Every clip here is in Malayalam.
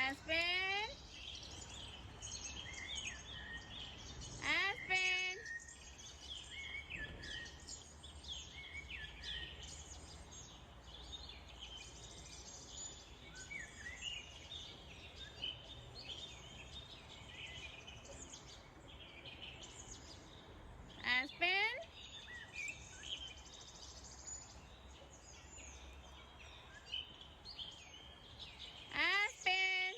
Aspen. Aspen. Aspen. Aspen.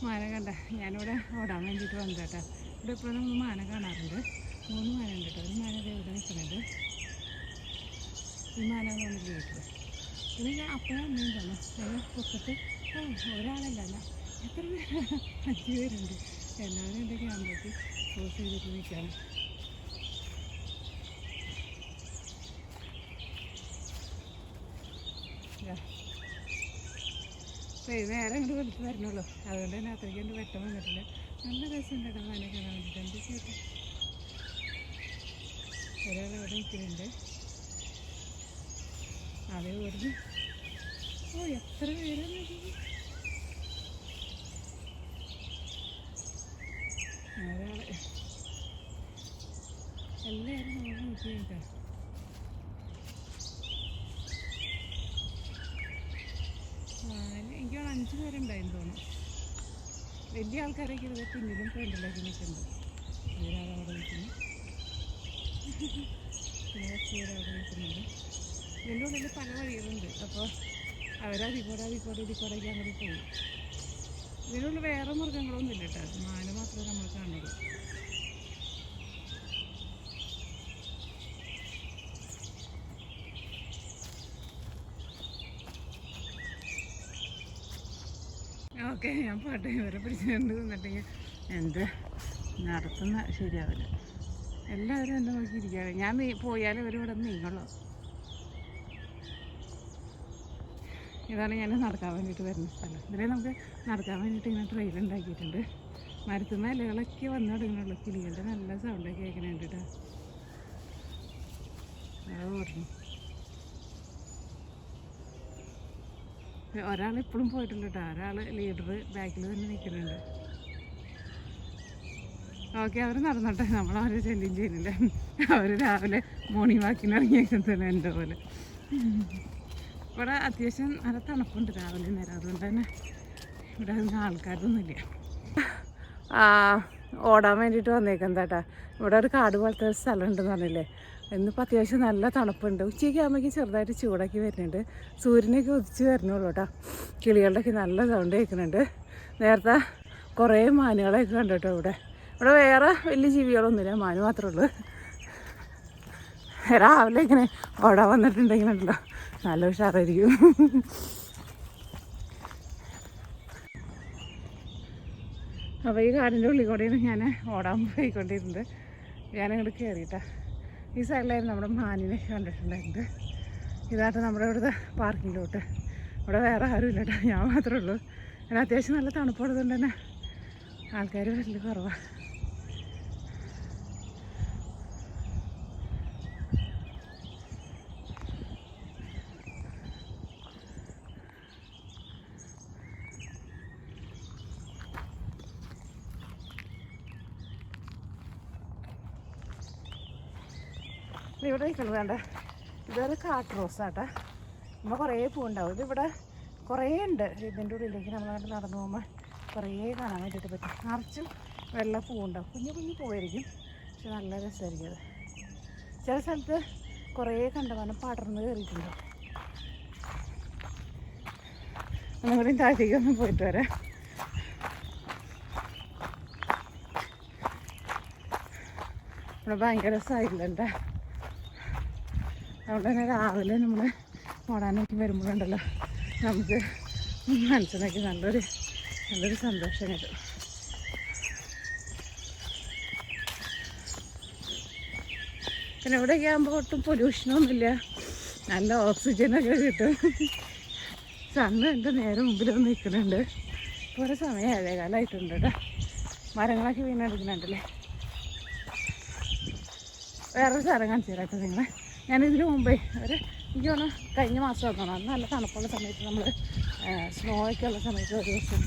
മാന കണ്ട ഞാനിവിടെ ഓടാൻ വേണ്ടിയിട്ട് വന്നു കേട്ടോ. ഇവിടെ ഇപ്പോൾ നമ്മൾ മാന കാണാറുണ്ട്. 3 മാന ഉണ്ട് കേട്ടോ. ഒരു മാന ഇവിടെ നിൽക്കുന്നത്. ഈ മാന തോന്നില്ല വീട്ടിൽ. ഇത് ഞാൻ അപ്പോഴാണ് അമ്മയും തോന്നും. അത് പൊക്കത്ത് ഒരാളല്ല എത്ര പേര് 5 പേരുണ്ട്. എല്ലാവരും എൻ്റെ ക്യാമ്പൊക്കെ പോസ് ചെയ്തിട്ട് നിൽക്കുകയാണ്. നേരെ ഇങ്ങോട്ട് വിളിച്ച് വരണുള്ളൂ. അതുകൊണ്ട് തന്നെ അത്രയ്ക്ക് എൻ്റെ വെട്ടം വന്നിട്ടില്ല. നല്ല രസമുണ്ട് കേട്ടോ മാനെ കാണാൻ വേണ്ടിയിട്ട്. എൻ്റെ ചേട്ടൻ ഒരാളവിടെ നിൽക്കുന്നുണ്ട്. അതേ ഓടുന്നു. എത്ര പേരാണ് ഒരാള്. എല്ലാവരും നമ്മൾ നോക്കി കേട്ടോ. എനിക്ക് 5 പേരുണ്ടായിരുന്നു തോന്നുന്നു. വലിയ ആൾക്കാരൊക്കെ ഇത് പിന്നിലും ഫ്രണ്ടിലേക്ക് നിൽക്കുന്നുണ്ട്. ഒരാളവിടെ നിൽക്കുന്നു. പിന്നെ അവിടെ നിൽക്കുന്നുണ്ട്. ഇതിൻ്റെ ഉള്ളിൽ പല വഴികളുണ്ട്. അപ്പോൾ ഇതിക്കൂടേക്ക് അങ്ങനെ പോകും. ഇതിനുള്ളിൽ വേറെ മൃഗങ്ങളൊന്നും ഇല്ല കേട്ടോ. മാന മാത്രമേ നമ്മൾ കാണുള്ളൂ. ഓക്കെ, ഞാൻ പാട്ടെ ഇവരെ പിടിച്ചുകൊണ്ട് നിന്നിട്ടെങ്കിൽ എന്ത് നടത്തുന്ന ശരിയാവില്ല. എല്ലാവരും എന്താ നോക്കിയിരിക്കുകയാണ്. ഞാൻ പോയാലും ഇവരിവിടെ നീങ്ങുള്ളൂ. ഇതാണ് ഞാൻ നടക്കാൻ വേണ്ടിയിട്ട് വരുന്ന സ്ഥലം. ഇതിലെ നമുക്ക് നടക്കാൻ വേണ്ടിയിട്ട് ഇങ്ങനെ ട്രെയിൽ ഉണ്ടാക്കിയിട്ടുണ്ട്. മരത്തുന്ന ഇലകളൊക്കെ വന്നു തുടങ്ങുന്നുള്ളൂ. കിളികളുടെ നല്ല സൗണ്ടൊക്കെ കേൾക്കണുണ്ട് കേട്ടോ. അത് ഓടണം. ഒരാൾ ഇപ്പോഴും പോയിട്ടില്ല കേട്ടോ. ഒരാൾ ലീഡർ ബാക്കിൽ തന്നെ നിൽക്കുന്നുണ്ട്. ഓക്കെ, അവർ നടന്നോട്ടെ. നമ്മളവരെ ശല്യം ചെയ്യുന്നില്ല. അവർ രാവിലെ മോർണിംഗ് വാക്കിന് ഇറങ്ങിയേക്കുന്നത് എൻ്റെ പോലെ. ഇവിടെ അത്യാവശ്യം നല്ല തണുപ്പുണ്ട് രാവിലെ നേരം. അതുകൊണ്ട് തന്നെ ഇവിടെ ആൾക്കാരൊന്നുമില്ല. ഓടാൻ വേണ്ടിയിട്ട് വന്നേക്കാം കേട്ടോ. ഇവിടെ ഒരു കാട് പോലത്തെ സ്ഥലം ഉണ്ടെന്ന് പറഞ്ഞില്ലേ. ഇന്നിപ്പോൾ അത്യാവശ്യം നല്ല തണുപ്പുണ്ട്. ഉച്ചയ്ക്ക് ആകുമ്പോഴേക്കും ചെറുതായിട്ട് ചൂടാക്കി വരുന്നുണ്ട്. സൂര്യനൊക്കെ ഉദിച്ച് വരുന്നുള്ളൂ കേട്ടോ. കിളികളുടെയൊക്കെ നല്ല സൗണ്ട് കേൾക്കുന്നുണ്ട്. നേരത്തെ കുറേ മാനുകളെയൊക്കെ കണ്ടു കേട്ടോ. ഇവിടെ വേറെ വലിയ ജീവികളൊന്നുമില്ല, മാന് മാത്രമേ ഉള്ളൂ. രാവിലെ ഇങ്ങനെ ഓടാൻ വന്നിട്ടുണ്ടെങ്കിലുണ്ടല്ലോ നല്ല ഉഷാറായിരിക്കും. അപ്പോൾ ഈ കാടിൻ്റെ ഉള്ളിൽ കൂടെയാണ് ഞാൻ ഓടാൻ പോയിക്കൊണ്ടിരുന്നത്. ഞാനങ്ങോട്ട് കയറിയിട്ടാ. ഈ സൈഡിലായിരുന്നു നമ്മുടെ മാനിനെ കണ്ടിട്ടുണ്ടായിരുന്നത്. ഇതായിട്ട് നമ്മുടെ ഇവിടുത്തെ പാർക്കിംഗ് ലോട്ട്. ഇവിടെ വേറെ ആരും ഇല്ല കേട്ടോ, ഞാൻ മാത്രമേ ഉള്ളൂ. ഞാൻ അത്യാവശ്യം നല്ല തണുപ്പുള്ളത് കൊണ്ട് തന്നെ ആൾക്കാർ വലിയ കുറവാണ്. ഇവിടെ നിൽക്കുന്നത് വേണ്ട, ഇതൊരു കാട്ട് റോസാട്ടാ. നമ്മൾ കുറേ പൂവുണ്ടാവും. ഇതിവിടെ കുറേ ഉണ്ട്. ഇതിൻ്റെ ഉള്ളിലേക്ക് നമ്മളങ്ങോട്ട് നടന്നു പോകുമ്പോൾ കുറേ കാണാൻ വേണ്ടിയിട്ട് പറ്റും. നിറച്ചും വെള്ള പൂവുണ്ടാവും. കുഞ്ഞു കുഞ്ഞു പൂവായിരിക്കും, പക്ഷെ നല്ല രസമായിരിക്കും അത്. ചില സ്ഥലത്ത് കുറേ കണ്ടമാനം പടർന്ന് കയറിയിട്ടുണ്ട്. ഒന്നുകൂടി താഴത്തേക്കൊന്ന് പോയിട്ട് വരാം. ഇവിടെ ഭയങ്കര സൈലൻ്റാ. അതുകൊണ്ട് തന്നെ രാവിലെ നമ്മൾ ഓടാനൊക്കെ വരുമ്പോഴുണ്ടല്ലോ നമുക്ക് മനസ്സിനൊക്കെ നല്ലൊരു സന്തോഷം കിട്ടും. പിന്നെ ഇവിടെയൊക്കെ ആകുമ്പോൾ ഒട്ടും പൊല്യൂഷനൊന്നുമില്ല, നല്ല ഓക്സിജനൊക്കെ കിട്ടും. സണ്ണ് എൻ്റെ നേരെ മുമ്പിലൊന്നും നിൽക്കുന്നുണ്ട്. ഇപ്പോൾ ഒരു സമയം 7:15 കേട്ടോ. മരങ്ങളൊക്കെ വീണെടുക്കുന്നുണ്ടല്ലേ. വേറൊരു സ്ഥലം കാണിച്ചു തരാട്ടോ നിങ്ങളെ. ഞാനിതിന് മുമ്പേ എനിക്ക് തോന്നുന്നു കഴിഞ്ഞ മാസം വന്നോണം. അന്ന് നല്ല തണുപ്പുള്ള സമയത്ത് നമ്മൾ സ്നോ ഒക്കെ ഉള്ള സമയത്ത് ഒരു ദിവസം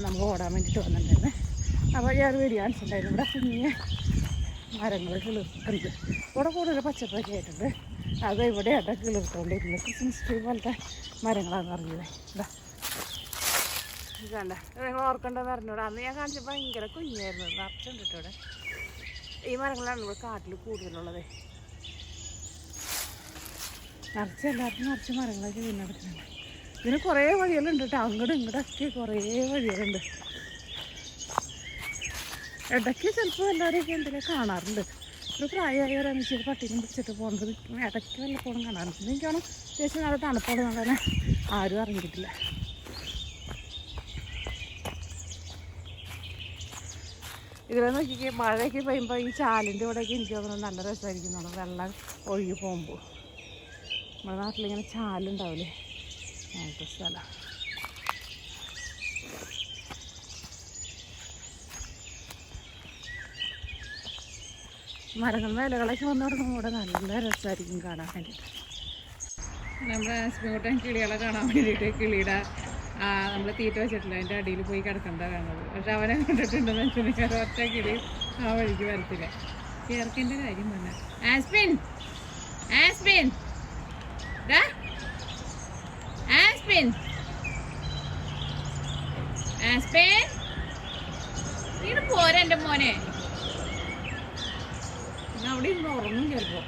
നമുക്ക് ഓടാൻ വേണ്ടിയിട്ട് വന്നിട്ടുണ്ടായിരുന്നു. അപ്പോൾ ഞാനൊരു വീഡിയോ കാണിച്ചിട്ടുണ്ടായിരുന്നു. ഇവിടെ കുഞ്ഞ് മരങ്ങൾ കിളിർക്കുന്നുണ്ട്. ഇവിടെ കൂടുതൽ പച്ചപ്പൊക്കെ ആയിട്ടുണ്ട്. അത് ഇവിടെ ആട്ടോ കിളിർത്തുകൊണ്ടിരിക്കുന്നത്. ക്രിസ്മസ് ട്രീ പോലത്തെ മരങ്ങളാണെന്ന് പറഞ്ഞത്. ഇതാണ്ട നിങ്ങൾ ഓർക്കണ്ടെന്ന് അറിഞ്ഞൂടെ. അന്ന് ഞാൻ കാണിച്ചപ്പോൾ ഭയങ്കര കുഞ്ഞായിരുന്നു. നിറച്ചുണ്ട് ഇവിടെ. ഈ മരങ്ങളാണ് ഇവിടെ കാട്ടിൽ കൂടുതലുള്ളത്. നിറച്ച് മരങ്ങളൊക്കെ വീണെടുക്കുന്നുണ്ട്. ഇതിന് കുറേ വഴികളുണ്ട് കേട്ടോ. അങ്ങോട്ടും ഇങ്ങോട്ടൊക്കെ കുറേ വഴികളുണ്ട്. ഇടയ്ക്ക് ചിലപ്പോൾ എല്ലാവരെയൊക്കെ എന്തെങ്കിലും കാണാറുണ്ട്. ഒരു പ്രായമായവരാണ് ഇച്ചിരി പട്ടിനും പിടിച്ചിട്ട് പോകുന്നത്. ഇടയ്ക്ക് വല്ലപ്പോഴും കാണാറുണ്ട്. എനിക്ക് വേണം ചേച്ചി നല്ല തണുപ്പോളം തന്നെ ആരും അറിഞ്ഞിട്ടില്ല. ഇതിലെ നോക്കിക്കേ, മഴയൊക്കെ പെയ്യുമ്പോൾ ഈ ചാലിൻ്റെ ഇവിടെയൊക്കെ എനിക്ക് തോന്നുന്നത് നല്ല രസമായിരിക്കും. വെള്ളം ഒഴുകി പോകുമ്പോൾ നമ്മുടെ നാട്ടിലിങ്ങനെ ചാലുണ്ടാവില്ലേ, അങ്ങനത്തെ സ്ഥലം. മരങ്ങളുടെ ഇലകളൊക്കെ വന്നു തുടങ്ങുമ്പോൾ ഇവിടെ നല്ല രസമായിരിക്കും കാണാൻ വേണ്ടിയിട്ട്. നമ്മുടെ സ്പൂട്ടൻ കിളികളെ കാണാൻ വേണ്ടിയിട്ട് കിളിയുടെ നമ്മൾ തീറ്റ വെച്ചിട്ടില്ല, അതിൻ്റെ അടിയിൽ പോയി കിടക്കേണ്ട കാണുന്നത്. പക്ഷെ അവനെ കണ്ടിട്ടുണ്ടെന്ന് വെച്ചിട്ടുണ്ടെങ്കിൽ ഒറ്റ കിളി ആ വഴിക്ക് വരത്തില്ല. ചേർക്കേണ്ട കാര്യം തന്നെ. ആസ്പിൻ ആസ്പിൻ ആസ്പിൻ ആസ്പിൻ നീട് പോരെ എൻ്റെ മോനെ. അവിടെ ഇന്ന് ഉറങ്ങും ചിലപ്പോൾ.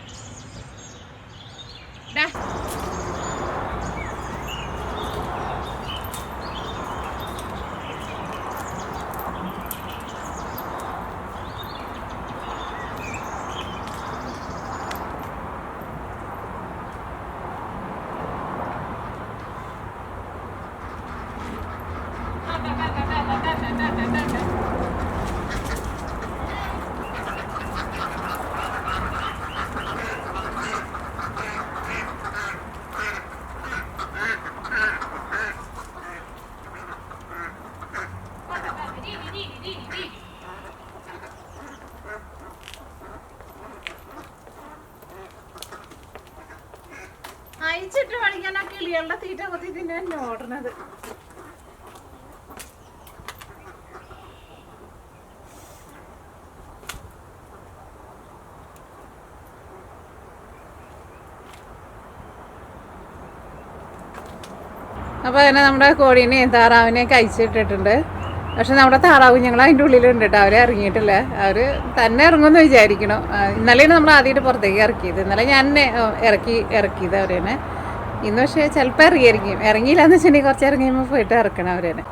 അയച്ചിട്ട് പഠിക്കാൻ ആ കിളികളുടെ തീറ്റ കൊത്തി തിന്നാൻ ഓടണത്. അപ്പോൾ അങ്ങനെ നമ്മുടെ കോഴീനെയും താറാവിനെയൊക്കെ അയച്ചിട്ടിട്ടുണ്ട്. പക്ഷെ നമ്മുടെ താറാവ് ഞങ്ങൾ അതിൻ്റെ ഉള്ളിലുണ്ട് കേട്ടോ. അവരെ ഇറങ്ങിയിട്ടില്ല. അവർ തന്നെ ഇറങ്ങുമെന്ന് വിചാരിക്കണം. ഇന്നലെയാണ് നമ്മൾ ആദ്യമായിട്ട് പുറത്തേക്ക് ഇറക്കിയത്. ഇന്നലെ ഞാൻ ഇറക്കിയത് അവരെന്നെ. ഇന്ന് പക്ഷേ ചിലപ്പോൾ ഇറങ്ങിയിരിക്കും. ഇറങ്ങിയില്ല എന്ന് വെച്ചിട്ടുണ്ടെങ്കിൽ കുറച്ച് ഇറങ്ങിയുമ്പോൾ പോയിട്ട് ഇറക്കണം അവരെന്നെ.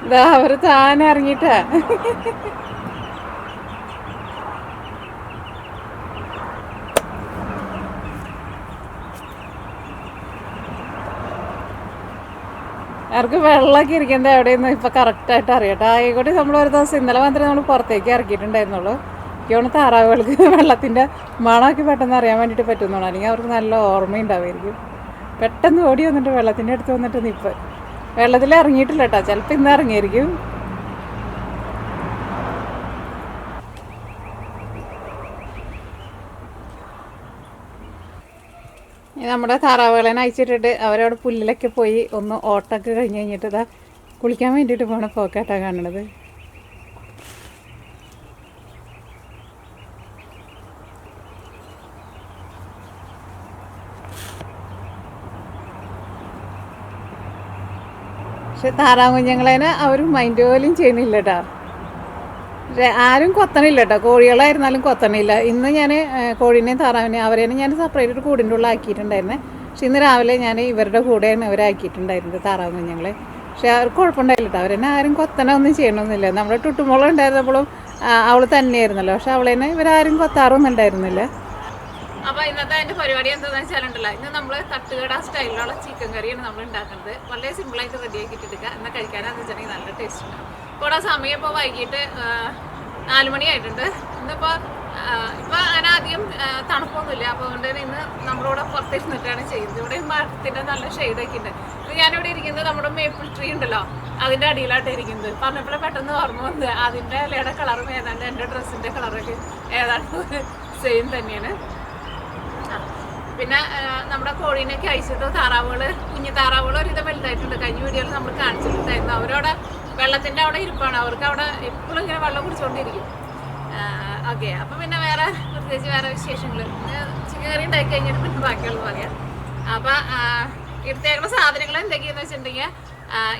ഇതാ അവർ താനെ ഇറങ്ങിയിട്ടാ. അവർക്ക് വെള്ളമൊക്കെ ഇരിക്കുന്നത് എവിടെയെന്ന് ഇപ്പോൾ കറക്റ്റായിട്ട് അറിയട്ടെ. ആയിക്കോട്ടെ നമ്മൾ ഒരു ദിവസം ഇന്നലെ മാത്രമേ നമ്മൾ പുറത്തേക്ക് ഇറക്കിയിട്ടുണ്ടായിരുന്നുള്ളൂ. എനിക്കാണ് താറാവുകൾക്ക് വെള്ളത്തിൻ്റെ മണമൊക്കെ പെട്ടെന്ന് അറിയാൻ വേണ്ടിയിട്ട് പറ്റുന്നുള്ളൂ. അല്ലെങ്കിൽ അവർക്ക് നല്ല ഓർമ്മയുണ്ടാവുമായിരിക്കും. പെട്ടെന്ന് ഓടി വന്നിട്ട് വെള്ളത്തിൻ്റെ അടുത്ത് വന്നിട്ട് നിൽപ്പ്. വെള്ളത്തിൽ ഇറങ്ങിയിട്ടില്ല കേട്ടോ. ചിലപ്പോൾ ഇന്ന് ഇറങ്ങിയായിരിക്കും. നമ്മുടെ താറാവുകളെ അയച്ചിട്ടിട്ട് അവരവിടെ പുല്ലിലൊക്കെ പോയി ഒന്ന് ഓട്ടമൊക്കെ കഴിഞ്ഞ് കഴിഞ്ഞിട്ട് ഇതാ കുളിക്കാൻ വേണ്ടിയിട്ട് പോകണ പോക്കാട്ടാണ് കാണണത്. പക്ഷെ താറാവ് കുഞ്ഞുങ്ങളേനെ അവർ മൈൻഡ് പോലും ചെയ്യണില്ല കേട്ടോ. ആരും കൊത്തണില്ല കേട്ടോ, കോഴികളായിരുന്നാലും കൊത്തണില്ല. ഇന്ന് ഞാൻ കോഴീനെയും താറാവിനെയും അവരേനെ ഞാൻ സെപ്പറേറ്റ് ഒരു കൂടിൻ്റെ ഉള്ളിൽ ആക്കിയിട്ടുണ്ടായിരുന്നേ. പക്ഷെ ഇന്ന് രാവിലെ ഞാൻ ഇവരുടെ കൂടെയാണ് അവരാക്കിയിട്ടുണ്ടായിരുന്നത് താറാവ് കുഞ്ഞുങ്ങളെ. പക്ഷെ അവർക്ക് കുഴപ്പമുണ്ടായില്ല കേട്ടോ, അവരെന്നെ ആരും കൊത്തനൊന്നും ചെയ്യണമെന്നില്ല. നമ്മുടെ ടുട്ടുമോളം ഉണ്ടായിരുന്നപ്പോഴും അവൾ തന്നെയായിരുന്നല്ലോ, പക്ഷെ അവളെന്നെ ഇവരാരും കൊത്താറൊന്നും ഉണ്ടായിരുന്നില്ല. അപ്പോൾ ഇന്നത്തെ അതിൻ്റെ പരിപാടി എന്താണെന്ന് വെച്ചാലുണ്ടല്ലോ, ഇന്ന് നമ്മൾ തട്ടുകട സ്റ്റൈലിലുള്ള ചിക്കൻ കറിയാണ് നമ്മൾ ഉണ്ടാക്കുന്നത്. വളരെ സിമ്പിളായിട്ട് റെഡിയാക്കിയിട്ട് എടുക്കുക. എന്നാൽ കഴിക്കാനാന്ന് വെച്ചിട്ടുണ്ടെങ്കിൽ നല്ല ടേസ്റ്റ് ഉണ്ടാവും. ഇപ്പോൾ സമയം ഇപ്പോൾ വൈകിട്ട് 4 മണിയായിട്ടുണ്ട്. ഇന്നിപ്പോൾ അങ്ങനെ അധികം തണുപ്പൊന്നുമില്ല, അപ്പോൾ അതുകൊണ്ട് തന്നെ ഇന്ന് നമ്മളിവിടെ പുറത്തിരുന്നിട്ടാണ് ചെയ്യുന്നത്. ഇവിടെ മരത്തിൻ്റെ നല്ല ഷെയ്ഡൊക്കെ ഉണ്ട്. ഇപ്പോൾ ഞാനിവിടെ ഇരിക്കുന്നത് നമ്മുടെ മേപ്പിൾ ട്രീ ഉണ്ടല്ലോ, അതിൻ്റെ അടിയിലായിട്ട് ഇരിക്കുന്നത്. പറഞ്ഞപ്പോഴേ പെട്ടെന്ന് ഓർമ്മ വന്നത് അതിൻ്റെ ഇലയുടെ കളറും ഏതാണ്ട് എൻ്റെ ഡ്രസ്സിൻ്റെ കളറൊക്കെ ഏതാണ്ട് സെയിം തന്നെയാണ്. പിന്നെ നമ്മുടെ കോഴീനൊക്കെ അയച്ചിട്ട് താറാവുകൾ, കുഞ്ഞു താറാവുകൾ ഒരുവിധം വലുതായിട്ടുണ്ട്. കഴിഞ്ഞ വീഡിയോയിൽ നമ്മൾ കാണിച്ചിട്ടുണ്ടായിരുന്നു. അവരവിടെ വെള്ളത്തിൻ്റെ അവിടെ ഇരിപ്പാണ്, അവർക്ക് അവിടെ എപ്പോഴും ഇങ്ങനെ വെള്ളം കുടിച്ചുകൊണ്ടിരിക്കും. ഓക്കെ, അപ്പം പിന്നെ പ്രത്യേകിച്ച് വേറെ വിശേഷങ്ങൾ ചിക്കൻ കറി ഉണ്ടാക്കി കഴിഞ്ഞിട്ട് പിന്നെ ബാക്കിയുള്ളത് പറയാം. അപ്പം എടുത്തേക്കുന്ന സാധനങ്ങൾ എന്തൊക്കെയാണെന്ന് വെച്ചിട്ടുണ്ടെങ്കിൽ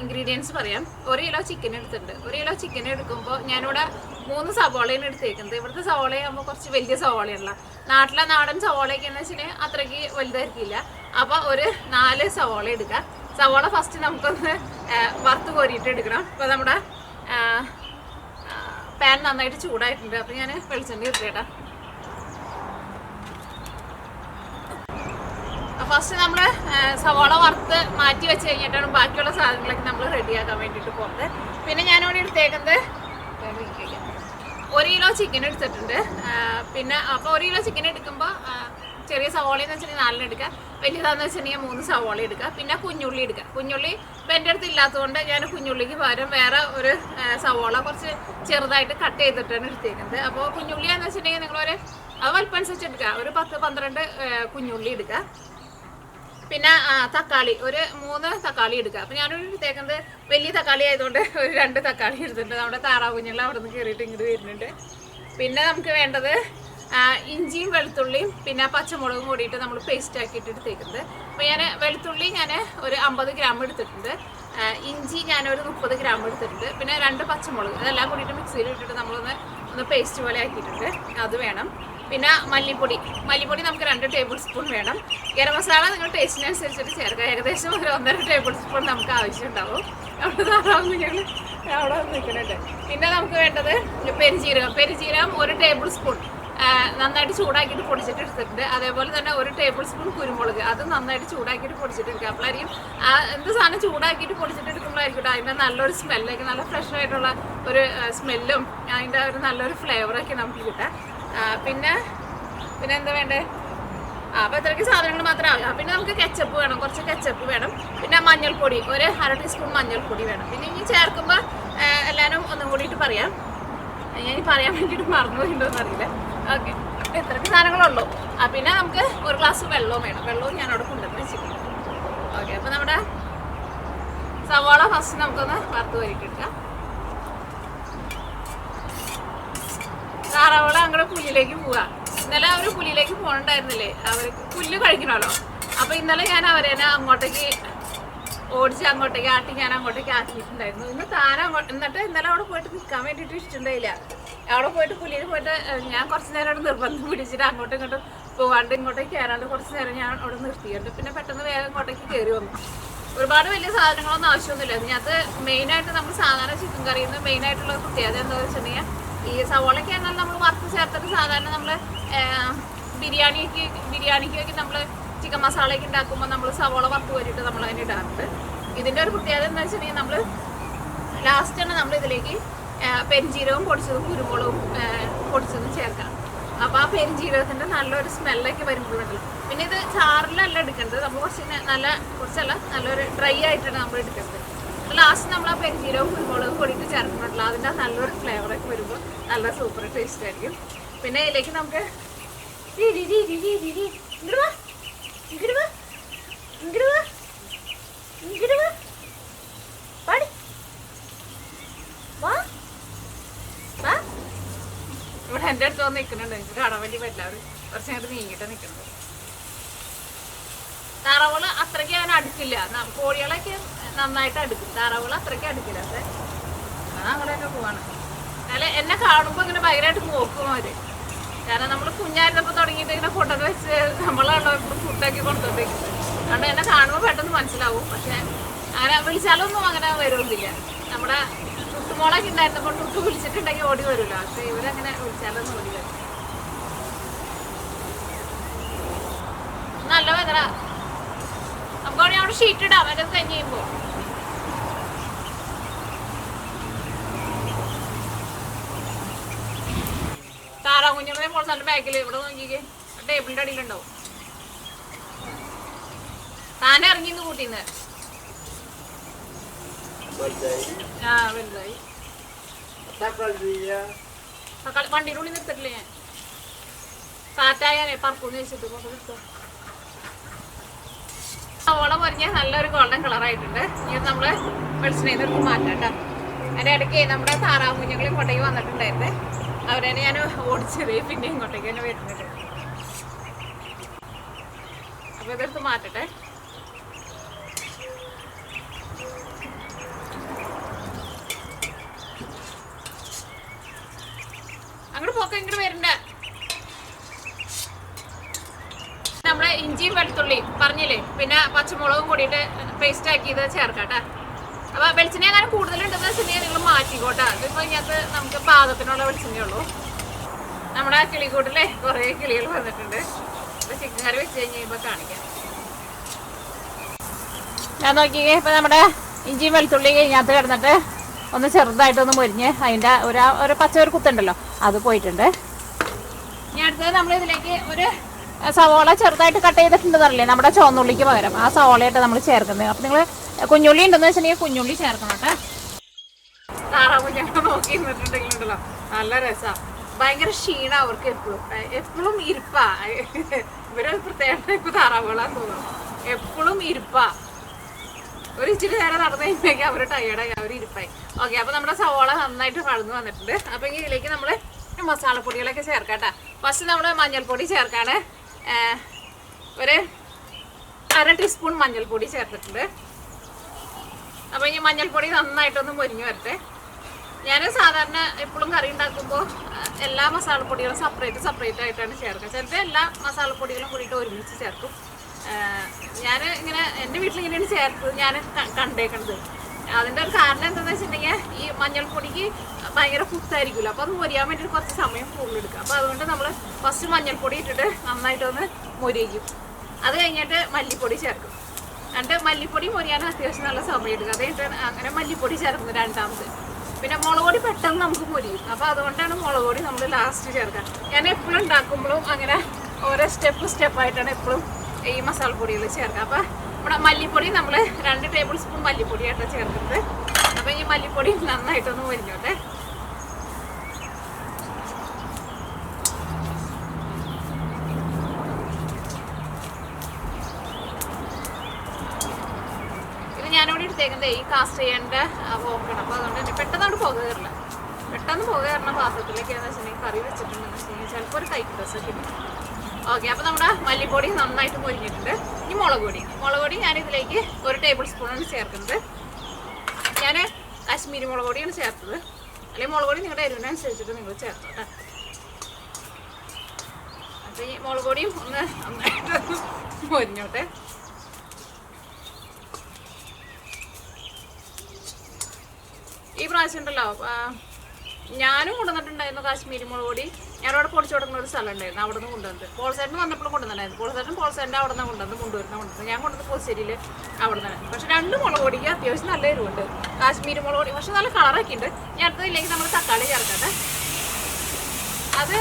ഇൻഗ്രീഡിയൻസ് പറയാം. 1 കിലോ ചിക്കൻ എടുത്തിട്ടുണ്ട്. 1 കിലോ ചിക്കൻ എടുക്കുമ്പോൾ ഞാനിവിടെ 3 സവോളയാണ് എടുത്തേക്കുന്നത്. ഇവിടുത്തെ സവോളയാകുമ്പോൾ കുറച്ച് വലിയ സവോളയുള്ള, നാടൻ സവോളയൊക്കെ എന്ന് വെച്ചിട്ടുണ്ടെങ്കിൽ അത്രയ്ക്ക് വലുതായിരിക്കില്ല. അപ്പോൾ ഒരു 4 സവോള എടുക്കുക. സവോള ഫസ്റ്റ് നമുക്കൊന്ന് വറുത്ത് കോരിയിട്ട് എടുക്കണം. അപ്പോൾ നമ്മുടെ പാൻ നന്നായിട്ട് ചൂടായിട്ടുണ്ട്. അപ്പോൾ ഞാൻ വെളിച്ചെണ്ണ ഇട്ടേട്ടാ. ഫസ്റ്റ് നമ്മൾ സവോള വറുത്ത് മാറ്റി വെച്ച് കഴിഞ്ഞിട്ടാണ് ബാക്കിയുള്ള സാധനങ്ങളൊക്കെ നമ്മൾ റെഡിയാക്കാൻ വേണ്ടിയിട്ട് പോകുന്നത്. പിന്നെ ഞാനിവിടെ എടുത്തേക്കുന്നത് 1 കിലോ ചിക്കൻ എടുത്തിട്ടുണ്ട്. പിന്നെ അപ്പോൾ 1 കിലോ ചിക്കൻ എടുക്കുമ്പോൾ ചെറിയ സവോളയെന്ന് വെച്ചിട്ടുണ്ടെങ്കിൽ 4 എടുക്കുക, വലിയതാണെന്ന് വെച്ചിട്ടുണ്ടെങ്കിൽ 3 സവോള എടുക്കുക. പിന്നെ കുഞ്ഞുള്ളി എടുക്കുക. കുഞ്ഞുള്ളി ഇപ്പം എൻ്റെ അടുത്ത് ഇല്ലാത്തതുകൊണ്ട് ഞാൻ കുഞ്ഞുള്ളിക്ക് പകരം വേറെ ഒരു സവോള കുറച്ച് ചെറുതായിട്ട് കട്ട് ചെയ്തിട്ടാണ് എടുത്തേക്കുന്നത്. അപ്പോൾ കുഞ്ഞുള്ളിയാന്ന് വെച്ചിട്ടുണ്ടെങ്കിൽ നിങ്ങളൊരു അത് വലിപ്പനുസരിച്ച് എടുക്കുക, ഒരു 10-12 കുഞ്ഞുള്ളി എടുക്കുക. പിന്നെ തക്കാളി ഒരു 3 തക്കാളി എടുക്കുക. അപ്പോൾ ഞാനൊരു എടുത്തേക്കുന്നത് വലിയ തക്കാളി ആയതുകൊണ്ട് ഒരു 2 തക്കാളി എടുത്തിട്ടുണ്ട്. നമ്മുടെ താറാവ് കുഞ്ഞുങ്ങൾ അവിടെ നിന്ന് കയറിയിട്ട് ഇങ്ങോട്ട് വരുന്നുണ്ട്. പിന്നെ നമുക്ക് വേണ്ടത് ഇഞ്ചിയും വെളുത്തുള്ളിയും പിന്നെ പച്ചമുളകും കൂടിയിട്ട് നമ്മൾ പേസ്റ്റ് ആക്കിയിട്ട് എടുത്തേക്കുന്നത്. അപ്പോൾ വെളുത്തുള്ളി ഒരു 50 ഗ്രാം എടുത്തിട്ടുണ്ട്. ഇഞ്ചി ഞാനൊരു 30 ഗ്രാം എടുത്തിട്ടുണ്ട്. പിന്നെ 2 പച്ചമുളക്, അതെല്ലാം കൂടിയിട്ട് മിക്സിയിൽ ഇട്ടിട്ട് നമ്മളൊന്ന് പേസ്റ്റ് പോലെ ആക്കിയിട്ടുണ്ട്, അത് വേണം. പിന്നെ മല്ലിപ്പൊടി നമുക്ക് 2 ടേബിൾ സ്പൂൺ വേണം. ഗരം മസാല നിങ്ങൾ ടേസ്റ്റിനനുസരിച്ചിട്ട് ചേർക്കുക. ഏകദേശം ഒരു 1.5 ടേബിൾ സ്പൂൺ നമുക്ക് ആവശ്യമുണ്ടാവും. അവിടെ താറാവുമ്പോൾ ഞങ്ങൾ അവിടെ നിൽക്കുന്നുണ്ട്. പിന്നെ നമുക്ക് വേണ്ടത് പെരുംജീരകം 1 ടേബിൾ സ്പൂൺ നന്നായിട്ട് ചൂടാക്കിയിട്ട് പൊടിച്ചിട്ട് എടുത്തിട്ടുണ്ട്. അതേപോലെ തന്നെ 1 ടേബിൾ സ്പൂൺ കുരുമുളക്, അത് നന്നായിട്ട് ചൂടാക്കിയിട്ട് പൊടിച്ചിട്ട് എടുക്കുക. അപ്പോഴായിരിക്കും എന്ത് സാധനം ചൂടാക്കിയിട്ട് പൊടിച്ചിട്ട് എടുക്കുമ്പോഴായിരിക്കും അതിൻ്റെ നല്ലൊരു സ്മെല്ലൊക്കെ, നല്ല ഫ്രഷ് ആയിട്ടുള്ള ഒരു സ്മെല്ലും അതിൻ്റെ ഒരു നല്ലൊരു ഫ്ലേവറൊക്കെ നമുക്ക് കിട്ടാം. പിന്നെ എന്താ വേണ്ടേ? അപ്പോൾ ഇത്രയ്ക്ക് സാധനങ്ങൾ മാത്രമേ ആവശ്യം. പിന്നെ നമുക്ക് കെച്ചപ്പ് വേണം, കുറച്ച് കെച്ചപ്പ് വേണം. പിന്നെ മഞ്ഞൾപ്പൊടി ഒരു 1/2 ടീസ്പൂൺ മഞ്ഞൾപ്പൊടി വേണം. പിന്നെ ഇനി ചേർക്കുമ്പോൾ എല്ലാവരും ഒന്നും കൂടിയിട്ട് പറയാം. ഞാൻ പറയാൻ വേണ്ടിയിട്ട് മറന്നുപോയിട്ടുണ്ടോയെന്ന് അറിയില്ല. ഓക്കെ, അപ്പോൾ ഇത്രയ്ക്ക് സാധനങ്ങളുള്ളൂ. പിന്നെ നമുക്ക് 1 ഗ്ലാസ് വെള്ളവും വേണം. വെള്ളവും ഞാനവിടെ കൊണ്ടുവന്ന് വെച്ചിട്ടുണ്ട്. ഓക്കെ, അപ്പോൾ നമ്മുടെ സവാള ഫസ്റ്റ് നമുക്കൊന്ന് വറുത്ത് വരിട്ടെടുക്കാം. താറാവുകൾ അങ്ങോട്ട് പുല്ലിലേക്ക് പോവുക. ഇന്നലെ അവർ പുല്ലിലേക്ക് പോകണ്ടായിരുന്നില്ലേ, അവർക്ക് പുല്ല് കഴിക്കണമല്ലോ. അപ്പോൾ ഇന്നലെ ഞാൻ അവരെന്നെ അങ്ങോട്ടേക്ക് ഓടിച്ച് അങ്ങോട്ടേക്ക് ആട്ടി ഞാൻ അങ്ങോട്ടേക്ക് ആക്കിയിട്ടുണ്ടായിരുന്നു. എന്നിട്ട് ഇന്നലെ അവിടെ പോയിട്ട് നിൽക്കാൻ വേണ്ടിയിട്ട് ഇഷ്ടമുണ്ടായില്ല. അവിടെ പോയിട്ട് പുല്ലിയിൽ പോയിട്ട് ഞാൻ കുറച്ച് നേരം അവിടെ നിർബന്ധം പിടിച്ചിട്ട് അങ്ങോട്ടും ഇങ്ങോട്ടും പോകാണ്ട് ഇങ്ങോട്ടേക്ക് കയറാണ്ട് കുറച്ച് നേരം ഞാൻ അവിടെ നിർത്തിയിട്ടുണ്ട്. പിന്നെ പെട്ടെന്ന് വേഗം ഇങ്ങോട്ടേക്ക് കയറി വന്നു. ഒരുപാട് വലിയ സാധനങ്ങളൊന്നും ആവശ്യമൊന്നുമില്ല. ഇതിനകത്ത് മെയിനായിട്ട് നമ്മൾ സാധാരണ ചിക്കൻ കറിയിൽ നിന്ന് മെയിനായിട്ടുള്ള പ്രത്യേകത എന്താണെന്ന് വെച്ചിട്ടുണ്ടെങ്കിൽ ഈ സവോളയ്ക്ക് എന്നാൽ നമ്മൾ വറുത്ത് ചേർത്തിട്ട് സാധാരണ നമ്മൾ ബിരിയാണിക്കൊക്കെ നമ്മൾ ചിക്കൻ മസാലയൊക്കെ ഉണ്ടാക്കുമ്പോൾ നമ്മൾ സവോള വറുത്ത് വരിയിട്ട് നമ്മൾ അതിന് ഇടാറുണ്ട്. ഇതിൻ്റെ ഒരു പ്രത്യേകത എന്താ വെച്ചിട്ടുണ്ടെങ്കിൽ നമ്മൾ ലാസ്റ്റാണ് നമ്മൾ ഇതിലേക്ക് പെരുംജീരകവും പൊടിച്ചതും കുരുമുളകും പൊടിച്ചതും ചേർക്കാം. അപ്പോൾ ആ പെരുംജീരകത്തിൻ്റെ നല്ലൊരു സ്മെല്ലൊക്കെ വരുമ്പോഴുണ്ടല്ലോ. പിന്നെ ഇത് ചാറിലല്ല എടുക്കേണ്ടത്, നമ്മൾ കുറച്ചല്ല നല്ലൊരു ഡ്രൈ ആയിട്ടാണ് നമ്മൾ എടുക്കേണ്ടത്. ലാസ്റ്റ് നമ്മൾ ആ പെരുംജീരകവും കുരുമുളകും പൊടിയിട്ട് ചേർക്കുന്നുണ്ടല്ലോ, അതിൻ്റെ നല്ലൊരു ഫ്ലേവറൊക്കെ വരുമ്പോൾ നല്ല സൂപ്പർ ടേസ്റ്റ് ആയിരിക്കും. പിന്നെ ഇതിലേക്ക് നമുക്ക് ഇവിടെ എൻ്റെ അടുത്ത് വന്ന് നിൽക്കുന്നുണ്ട്, എനിക്ക് കാണാൻ വേണ്ടി പറ്റില്ല. അവർ കുറച്ച് നേരം നീങ്ങിയിട്ട് നിൽക്കുന്നത്. താറാവുകൾ അത്രയ്ക്ക് ഞാൻ അടുക്കില്ല. കോഴികളൊക്കെ നന്നായിട്ട് അടുക്കും. താറാവുകൾ അത്രയ്ക്ക് അടുക്കില്ല. പക്ഷെ അങ്ങനെയൊക്കെ പോവാണ്. എന്നാലും എന്നെ കാണുമ്പോൾ ഇങ്ങനെ ഭയങ്കരമായിട്ട് നോക്കും അവര്. കാരണം നമ്മൾ കുഞ്ഞായിരുന്നപ്പോൾ തുടങ്ങിയിട്ട് ഇങ്ങനെ കൊണ്ടുവന്ന് വെച്ച് നമ്മളാണല്ലോ ഫുഡാക്കി കൊണ്ടുവന്നിരിക്കുന്നത്. അതുകൊണ്ട് എന്നെ കാണുമ്പോൾ പെട്ടെന്ന് മനസ്സിലാവും. പക്ഷെ അങ്ങനെ വിളിച്ചാലൊന്നും അങ്ങനെ വരുമൊന്നുമില്ല. നമ്മുടെ ടുട്ടുമോളൊക്കെ ഉണ്ടായിരുന്നപ്പോൾ ടുട്ടു വിളിച്ചിട്ടുണ്ടെങ്കിൽ ഓടി വരുമല്ലോ. പക്ഷെ ഇവരങ്ങനെ വിളിച്ചാലൊന്നും ഓടി വരും. നല്ല വേദന. നമുക്ക് വേണമെങ്കിൽ അവിടെ ഷീറ്റ് ഇടാം എൻ്റെ കഴിഞ്ഞ് കഴിയുമ്പോൾ. താറാവ് കുഞ്ഞുങ്ങളെ പോൾ നല്ല ബാക്കിൽ ഇവിടെ നോക്കിക്കേ ടേബിളിൻ്റെ അടിയിലുണ്ടാവും. താനെ ഇറങ്ങിന്ന് കൂട്ടിന്ന്. ആ വലുതായി. വണ്ടിയുടെ ഉള്ളിൽ നിർത്തിട്ടില്ലേ ഞാൻ. കാറ്റായാലേ പറക്കൂന്ന് വെച്ചിട്ട് കൊണ്ടുവരുത്തോ. സവോള പൊരിഞ്ഞ നല്ലൊരു ഗോൾഡൻ കളറായിട്ടുണ്ട്. ഇനി നമ്മള് വെളിച്ചെണ്ണയിൽ നിന്ന് മാറ്റാം കേട്ടോ. അതിൻ്റെ ഇടയ്ക്ക് നമ്മുടെ താറാവ് കുഞ്ഞുങ്ങൾ ഇങ്ങോട്ടേക്ക് വന്നിട്ടുണ്ടായിരുന്നേ. അവരെ ഞാൻ ഓടിച്ചത് പിന്നെ ഇങ്ങോട്ടേക്ക് തന്നെ വരുന്നുണ്ട്. അപ്പൊ ഇതെടുത്ത് മാറ്റട്ടെ. അങ്ങോട്ട് പോക്ക ഇങ്ങോട്ട് വരണ്ട. നമ്മുടെ ഇഞ്ചിയും വെളുത്തുള്ളിയും പറഞ്ഞില്ലേ, പിന്നെ പച്ചമുളകും കൂടിയിട്ട് പേസ്റ്റ് ആക്കിയത് ചേർക്കാട്ടെ. അപ്പൊ വെളിച്ചെണ്ണ അങ്ങനെ കൂടുതലുണ്ടെന്ന് വെച്ചിട്ടുണ്ടെങ്കിൽ നിങ്ങൾ മാറ്റിക്കോട്ടെ. അതിപ്പോ ഇതിനകത്ത് നമുക്ക് പാകത്തിനുള്ള വെളിച്ചെണ്ണയുള്ളൂ. നമ്മുടെ കിളിക്കൂട്ടിലെ കുറെ കിളികൾ വന്നിട്ടുണ്ട്. ഇപ്പൊ ചിക്കൻ കറി വെച്ച് കഴിഞ്ഞപ്പോ കാണിക്കാം. ഞാൻ നോക്കിയേ ഇപ്പൊ നമ്മുടെ ഇഞ്ചിയും വെളുത്തുള്ളി ഇതിനകത്ത് കിടന്നിട്ട് ഒന്ന് ചെറുതായിട്ടൊന്ന് മൊരിഞ്ഞ് അതിന്റെ ഒരു പച്ച ഒരു കുത്തുണ്ടല്ലോ അത് പോയിട്ടുണ്ട്. ഇനി അടുത്തത് നമ്മൾ ഇതിലേക്ക് ഒരു സവോള ചെറുതായിട്ട് കട്ട് ചെയ്തിട്ടുണ്ടെന്നറിയില്ലേ, നമ്മുടെ ചുവന്നുള്ളിക്ക് പകരം ആ സവോളയായിട്ട് നമ്മൾ ചേർക്കുന്നത്. അപ്പൊ നിങ്ങൾ കുഞ്ഞുള്ളി ഉണ്ടെന്ന് വെച്ചിട്ടുണ്ടെങ്കിൽ കുഞ്ഞുള്ളി ചേർക്കണം കേട്ടോ. താറാവ് ഞങ്ങൾ നോക്കി നിന്നിട്ടുണ്ടെങ്കിലുണ്ടല്ലോ നല്ല രസമാണ്. ഭയങ്കര ക്ഷീണം അവർക്ക് എപ്പോഴും ഇരിപ്പാ. ഇവര് പ്രത്യേക ഇപ്പൊ താറാവുകളാന്ന് തോന്നുന്നു. എപ്പോഴും ഇരിപ്പാ. ഒരു ഇച്ചിരി നേരം നടന്നു കഴിയുമ്പോഴേക്കും അവർ ടയേർഡായി, അവർ ഇരിപ്പായി. ഓക്കെ, അപ്പൊ നമ്മുടെ സവോള നന്നായിട്ട് വളർന്നു വന്നിട്ടുണ്ട്. അപ്പൊ ഇതിലേക്ക് നമ്മള് മസാലപ്പൊടികളൊക്കെ ചേർക്കാട്ടാ. ഫസ്റ്റ് നമ്മള് മഞ്ഞൾപ്പൊടി ചേർക്കാണ്. ഒരു 1/2 ടീസ്പൂൺ മഞ്ഞൾപ്പൊടി ചേർത്തിട്ടുണ്ട്. അപ്പൊ ഈ മഞ്ഞൾപ്പൊടി നന്നായിട്ടൊന്ന് മൊരിഞ്ഞു വരട്ടെ. ഞാൻ സാധാരണ എപ്പോഴും കറി ഉണ്ടാക്കുമ്പോൾ എല്ലാ മസാലപ്പൊടികളും സെപ്പറേറ്റ് ആയിട്ടാണ് ചേർക്കുക. ചിലപ്പോൾ എല്ലാ മസാലപ്പൊടികളും കൂടിയിട്ട് ഒരുമിച്ച് ചേർക്കും. ഞാൻ ഇങ്ങനെ എൻ്റെ വീട്ടിലിങ്ങനെയാണ് ചേർത്തത് ഞാൻ കണ്ടേക്കണത്. അതിൻ്റെ ഒരു കാരണം എന്താണെന്ന് വെച്ചിട്ടുണ്ടെങ്കിൽ ഈ മഞ്ഞൾപ്പൊടിക്ക് ഭയങ്കര കുത്തായിരിക്കുമല്ലോ. അപ്പോൾ അത് മൊരിയാൻ വേണ്ടിയിട്ട് കുറച്ച് സമയം കൂടുതലെടുക്കുക. അപ്പോൾ അതുകൊണ്ട് നമ്മൾ ഫസ്റ്റ് മഞ്ഞൾപ്പൊടി ഇട്ടിട്ട് നന്നായിട്ടൊന്ന് മൊരിയിക്കും. അത് കഴിഞ്ഞിട്ട് മല്ലിപ്പൊടി ചേർക്കും. എന്നിട്ട് മല്ലിപ്പൊടി മൊരിയാൻ അത്യാവശ്യം നല്ല സമയം എടുക്കുക. അത് കഴിഞ്ഞിട്ട് അങ്ങനെ മല്ലിപ്പൊടി ചേർക്കുന്നത് രണ്ടാമത്. പിന്നെ മുളക് പൊടി പെട്ടെന്ന് നമുക്ക് മൊരിയും. അപ്പോൾ അതുകൊണ്ടാണ് മുളക് പൊടി നമ്മൾ ലാസ്റ്റ് ചേർക്കുക. ഞാൻ എപ്പോഴും ഉണ്ടാക്കുമ്പോഴും അങ്ങനെ ഓരോ സ്റ്റെപ്പായിട്ടാണ് എപ്പോഴും ഈ മസാലപ്പൊടികൾ ചേർക്കുക. അപ്പോൾ നമ്മുടെ മല്ലിപ്പൊടി നമ്മൾ 2 ടേബിൾ സ്പൂൺ മല്ലിപ്പൊടിയായിട്ടാണ് ചേർക്കുന്നത്. അപ്പോൾ ഈ മല്ലിപ്പൊടി നന്നായിട്ടൊന്ന് മൊരിഞ്ഞോട്ടെ. ഇത് ഞാനിവിടെ എടുത്തേക്കുന്നത് ഈ കാസ്റ്റ് ചെയ്യേണ്ട പോക്കണം. അപ്പോൾ അതുകൊണ്ട് തന്നെ പെട്ടെന്ന് പുക കയറില്ല. പെട്ടെന്ന് പുക കയറുന്ന പാത്രത്തിലേക്കാണെന്ന് വെച്ചിട്ടുണ്ടെങ്കിൽ കറി വെച്ചിട്ടുണ്ടെന്ന് വെച്ചിട്ടുണ്ടെങ്കിൽ ചിലപ്പോൾ ഒരു കൈക്ക് ഡ്രസ്സൊക്കെ കിട്ടും. ഓക്കെ, അപ്പോൾ നമ്മുടെ മല്ലിപ്പൊടി നന്നായിട്ട് പൊരിഞ്ഞിട്ടുണ്ട്. ഇനി മുളക് പൊടി ഞാനിതിലേക്ക് 1 ടേബിൾ സ്പൂണാണ് ചേർക്കുന്നത്. ഞാൻ കാശ്മീരി മുളക് പൊടിയാണ് ചേർത്തത്. അല്ലെങ്കിൽ മുളക് പൊടി നിങ്ങളുടെ എരിവിനനുസരിച്ചിട്ട് നിങ്ങൾ ചേർത്തോട്ടെ. അപ്പോൾ ഈ മുളക് പൊടിയും ഒന്ന് നന്നായിട്ട് പൊരിഞ്ഞോട്ടെ. ഈ പ്രാവശ്യം ഉണ്ടല്ലോ ഞാനും കൊണ്ടുവന്നിട്ടുണ്ടായിരുന്നു കാശ്മീരി മുളക് പൊടി. ഞാനവിടെ പൊടിച്ചു കൊടുക്കുന്ന ഒരു സ്ഥലം ഉണ്ടായിരുന്നു, അവിടെ നിന്ന് കൊണ്ടുവന്നത്. പോൾസൈഡിന് വന്നപ്പോഴും കൊണ്ടുവന്നിട്ടുണ്ടായിരുന്നു. പോൾസൈഡിൻ്റെ അവിടെ നിന്ന് കൊണ്ടുവരുന്നത് ഞാൻ കൊണ്ടുവന്നത് പോശ്ശേരിയിൽ അവിടെ നിന്ന്. പക്ഷെ 2 മുളക് പൊടിക്ക് അത്യാവശ്യം നല്ല എരിവുണ്ട്. കാശ്മീരി മുളക് പൊടി പക്ഷെ നല്ല കളറൊക്കെ ഉണ്ട്. ഞാൻ അടുത്തതിലേക്ക് നമ്മൾ തക്കാളി ചേർക്കട്ടെ. അത്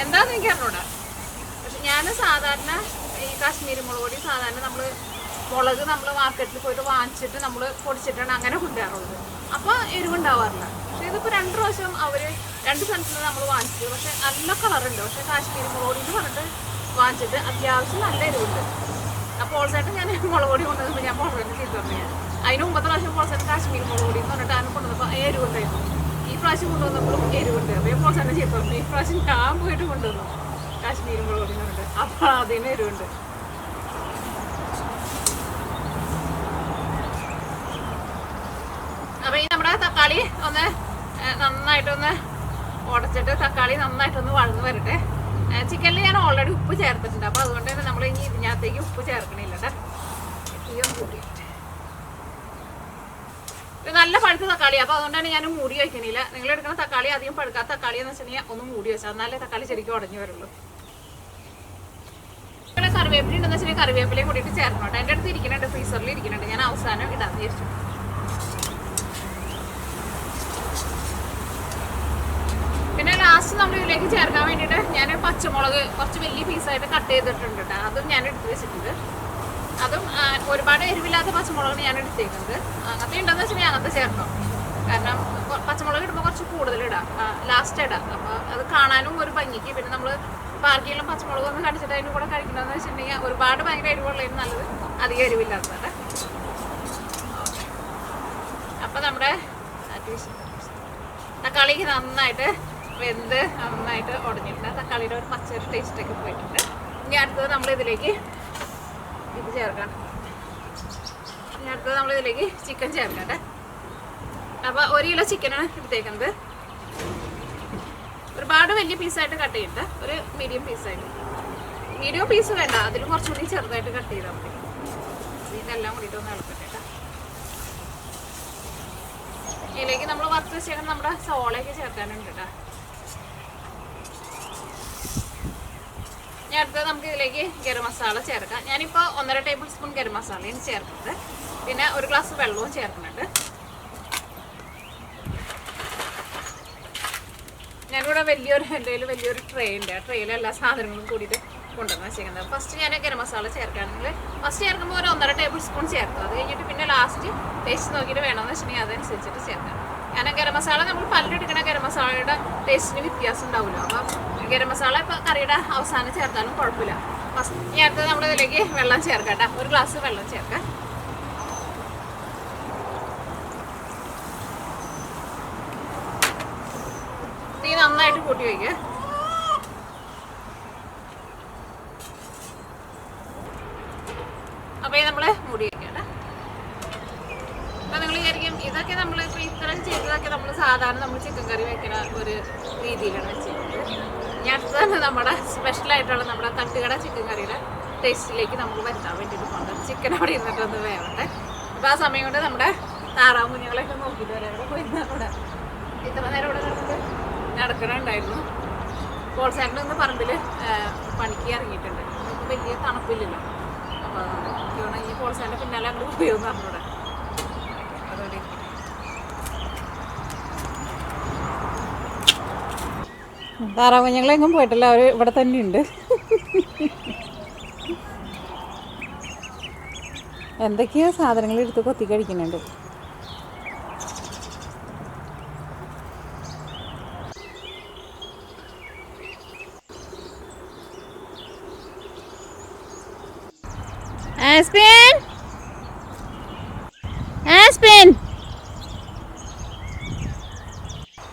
എന്താണെന്ന് എനിക്ക് അറിഞ്ഞൂടാ. പക്ഷെ ഞാൻ സാധാരണ ഈ കാശ്മീരി മുളക് പൊടി സാധാരണ മുളക് നമ്മൾ മാർക്കറ്റിൽ പോയിട്ട് വാങ്ങിച്ചിട്ട് നമ്മൾ പൊടിച്ചിട്ടാണ് അങ്ങനെ കൊണ്ടുവരാറുള്ളത്. അപ്പോൾ എരിവുണ്ടാവാറില്ല. പക്ഷേ ഇതിപ്പോൾ 2 പ്രാവശ്യം അവർ 2 സ്ഥലത്ത് നിന്ന് നമ്മൾ വാങ്ങിച്ചത്. പക്ഷെ നല്ല കളറുണ്ട്. പക്ഷെ കാശ്മീരി മുളക് പൊടി എന്ന് പറഞ്ഞിട്ട് വാങ്ങിച്ചിട്ട് അത്യാവശ്യം നല്ല എരിവുണ്ട്. അപ്പോൾ പോൾസൈഡ് ഞാൻ മുളക് പൊടി കൊണ്ടുവന്നപ്പോൾ ഞാൻ പോൾസൈഡിന് ചെയ്ത് പറഞ്ഞു. അതിന് മുമ്പത്തെ പ്രാവശ്യം പോൾസൈഡ് കാശ്മീരി മുളക് പൊടി എന്ന് പറഞ്ഞിട്ട് അതിന് കൊണ്ടുവന്നപ്പോൾ എരിവുണ്ടായിരുന്നു. ഈ പ്രാവശ്യം കൊണ്ടുവന്നപ്പോഴും എരിവുണ്ട്. അപ്പോൾ ഞാൻ പോൾസൈഡിനെ ചെയ്ത് പറഞ്ഞു. ഈ പ്രാവശ്യം ഞാൻ പോയിട്ട് കൊണ്ടുവന്നു കാശ്മീരി മുളക് പൊടി എന്ന് പറഞ്ഞിട്ട്. അപ്പോൾ അതിന് എരിവുണ്ട്. അപ്പോൾ ഈ നമ്മുടെ തക്കാളി ഒന്ന് നന്നായിട്ടൊന്ന് ഉടച്ചിട്ട് തക്കാളി നന്നായിട്ടൊന്ന് വഴന്ന് വരട്ടെ. ചിക്കനിൽ ഞാൻ ഓൾറെഡി ഉപ്പ് ചേർത്തിട്ടുണ്ട്. അപ്പോൾ അതുകൊണ്ട് തന്നെ നമ്മൾ ഇനി ഇതിനകത്തേക്ക് ഉപ്പ് ചേർക്കണില്ല കേട്ടോ. തീയൊന്ന് കൂട്ടിയിട്ട് ഇത് നല്ല പഴുത്ത തക്കാളി, അപ്പോൾ അതുകൊണ്ടാണ് ഞാൻ മൂടി വയ്ക്കണില്ല. നിങ്ങൾ എടുക്കുന്ന തക്കാളി അധികം പഴുക്കാത്ത തക്കാളി എന്ന് വെച്ചിട്ടുണ്ടെങ്കിൽ ഒന്ന് മൂടി വെച്ചാൽ എന്നാലേ തക്കാളി ശരിക്കും ഉടഞ്ഞു വരുള്ളൂ. ഇവിടെ കറിവേപ്പില ഉണ്ടെന്ന് വെച്ചിട്ടുണ്ടെങ്കിൽ കറിവേപ്പിലയും കൂടിയിട്ട് ചേർക്കണം കേട്ടോ. എൻ്റെ അടുത്ത് ഇരിക്കുന്നുണ്ട്, ഫ്രീസറിൽ ഇരിക്കുന്നുണ്ട്. ഞാൻ അവസാനം ഇടാന്ന് വിചാരിച്ചു. പിന്നെ ലാസ്റ്റ് നമ്മൾ ഇതിലേക്ക് ചേർക്കാൻ വേണ്ടിയിട്ട് ഞാൻ പച്ചമുളക് കുറച്ച് വലിയ പീസായിട്ട് കട്ട് ചെയ്തിട്ടുണ്ട് കേട്ടോ. അതും ഞാൻ എടുത്ത് വെച്ചിട്ടുണ്ട്. അതും ഒരുപാട് എരിവില്ലാത്ത പച്ചമുളകാണ് ഞാൻ എടുത്തേക്കുന്നത്. അങ്ങനത്തെ ഉണ്ടെന്ന് വെച്ചിട്ടുണ്ടെങ്കിൽ അങ്ങനത്തെ ചേർക്കണം. കാരണം പച്ചമുളക് ഇടുമ്പോൾ കുറച്ച് കൂടുതൽ ഇടാം, ലാസ്റ്റ് ഇടാം. അപ്പോൾ അത് കാണാനും ഒരു ഭംഗിക്ക്. പിന്നെ നമ്മൾ പാർക്കിയിലും പച്ചമുളക് ഒന്ന് കടിച്ചിട്ട് അതിൻ്റെ കൂടെ കഴിക്കണമെന്ന് വെച്ചിട്ടുണ്ടെങ്കിൽ ഒരുപാട് ഭയങ്കര എരിവുള്ളതിന് നല്ലത് അധികം എരിവില്ലാത്തത്. അപ്പോൾ നമ്മുടെ തക്കാളിക്ക് നന്നായിട്ട് വെന്ത് നന്നായിട്ട് ഉടഞ്ഞിട്ടുണ്ട്. തക്കാളിയുടെ ഒരു പച്ചരി ടേസ്റ്റൊക്കെ പോയിട്ടുണ്ട്. ഇനി അടുത്തത് നമ്മൾ ഇതിലേക്ക് ഇത് ചേർക്കാം. ഇനി അടുത്തത് നമ്മൾ ഇതിലേക്ക് ചിക്കൻ ചേർക്കട്ടെ. അപ്പോൾ 1 കിലോ ചിക്കനാണ് എടുത്തേക്കുന്നത്. ഒരുപാട് വലിയ പീസായിട്ട് കട്ട് ചെയ്തിട്ട് ഒരു മീഡിയം പീസായിട്ട്. മീഡിയം പീസ് വേണ്ട, അതിലും കുറച്ചുകൂടി ചെറുതായിട്ട് കട്ട് ചെയ്താൽ മതി. ഇതെല്ലാം കൂടിയിട്ട് ഒന്ന് ഇളക്കട്ടെ. ഇതിലേക്ക് നമ്മൾ വറുത്ത് വെച്ചേക്കാൻ നമ്മുടെ സവോളയൊക്കെ ചേർക്കാനുണ്ട് കേട്ടോ. ഇനി അടുത്തത് നമുക്ക് ഇതിലേക്ക് ഗരം മസാല ചേർക്കാം. ഞാനിപ്പോൾ 1.5 ടേബിൾ സ്പൂൺ ഗരം മസാലയും ചേർക്കുന്നത്. പിന്നെ 1 ഗ്ലാസ് വെള്ളവും ചേർക്കുന്നുണ്ട്. ഞാനിവിടെ എൻ്റെ കയ്യിൽ വലിയൊരു ട്രേ ഉണ്ട്. ആ ട്രേയിൽ എല്ലാ സാധനങ്ങളും കൂടിയിട്ട് കൊണ്ടുവന്ന് വെച്ചേക്കുന്നത്. ഫസ്റ്റ് ഞാൻ ഗരം മസാല ചേർക്കുകയാണെങ്കിൽ ഫസ്റ്റ് ചേർക്കുമ്പോൾ ഒരു 1.5 ടേബിൾ സ്പൂൺ ചേർക്കും. അത് കഴിഞ്ഞിട്ട് പിന്നെ ലാസ്റ്റ് ടേസ്റ്റ് നോക്കിയിട്ട് വേണമെന്ന് വെച്ചിട്ടുണ്ടെങ്കിൽ അതനുസരിച്ചിട്ട് ചേർക്കാം. കാരണം ഗരം മസാല നമ്മൾ പല്ലെടുക്കുന്ന ഗരം മസാലയുടെ ടേസ്റ്റിന് വ്യത്യാസം ഉണ്ടാവില്ല. അപ്പം ഗരം മസാല ഇപ്പോൾ കറിയുടെ അവസാനം ചേർത്താലും കുഴപ്പമില്ല. ഫസ്റ്റ് ഇനി അടുത്തത് നമ്മളിതിലേക്ക് വെള്ളം ചേർക്കാം കേട്ടോ. 1 ഗ്ലാസ് വെള്ളം ചേർക്കാം. തീ നന്നായിട്ട് കൂട്ടി വയ്ക്കുക. അപ്പോൾ ഇത് നമ്മൾ മൂടി വയ്ക്കട്ടെ. അപ്പോൾ നിങ്ങൾ വിചാരിക്കും ഇതൊക്കെ നമ്മൾ ഇപ്പോൾ ഇത്രയും ചെയ്തതൊക്കെ നമ്മൾ സാധാരണ നമ്മൾ ചിക്കൻ കറി വയ്ക്കുന്ന ഒരു രീതിയിലാണ് വെച്ചിരിക്കുന്നത്. ഇനി അടുത്തതാണ് നമ്മുടെ സ്പെഷ്യലായിട്ടുള്ള നമ്മുടെ തട്ടുകട ചിക്കൻ കറിയുടെ ടേസ്റ്റിലേക്ക് നമുക്ക് വരുത്താൻ വേണ്ടിയിട്ട് പോകണം. ചിക്കൻ അവിടെ ഇരുന്നിട്ടൊന്ന് വേവട്ടെ. അപ്പോൾ ആ സമയം കൊണ്ട് നമ്മുടെ താറാവ് കുഞ്ഞുങ്ങളെയൊക്കെ നോക്കിയിട്ട് വരാം. ഇവിടെ പോയിരുന്ന അവിടെ ഇത്ര നേരം ഇവിടെ കിടന്നിട്ട് നടക്കണുണ്ടായിരുന്നു. പോൾസാറിൻ്റെ ഒന്ന് പറമ്പിൽ പണിക്ക് ഇറങ്ങിയിട്ടുണ്ട്. നമുക്ക് വലിയ തണുപ്പില്ലല്ലോ. അപ്പോൾ അതുകൊണ്ട് ഈ പോൾസാറിൻ്റെ പിന്നാലെ അങ്ങോട്ട് പോയെന്ന് പറഞ്ഞൂടെ. അതുകൊണ്ട് താറാവ് കുഞ്ഞുങ്ങളെങ്ങും പോയിട്ടില്ല, അവർ ഇവിടെ തന്നെ ഉണ്ട്. എന്തൊക്കെയോ സാധനങ്ങൾ എടുത്ത് കൊത്തി കഴിക്കുന്നുണ്ട്. ആസ്പിൻ ആസ്പിൻ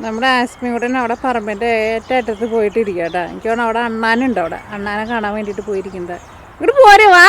നമ്മുടെ ആസ്പിൻ കൂടെ അവിടെ പറമ്പിൻ്റെ ഏറ്ററ്റത്ത് പോയിട്ടിരിക്കുക കേട്ടോ. എനിക്ക് തോന്നുന്നു അവിടെ അണ്ണാനുണ്ട്. അവിടെ അണ്ണാനെ കാണാൻ വേണ്ടിയിട്ട് പോയിരിക്കുന്നത്. ഇങ്ങോട്ട് പോരെ വാ.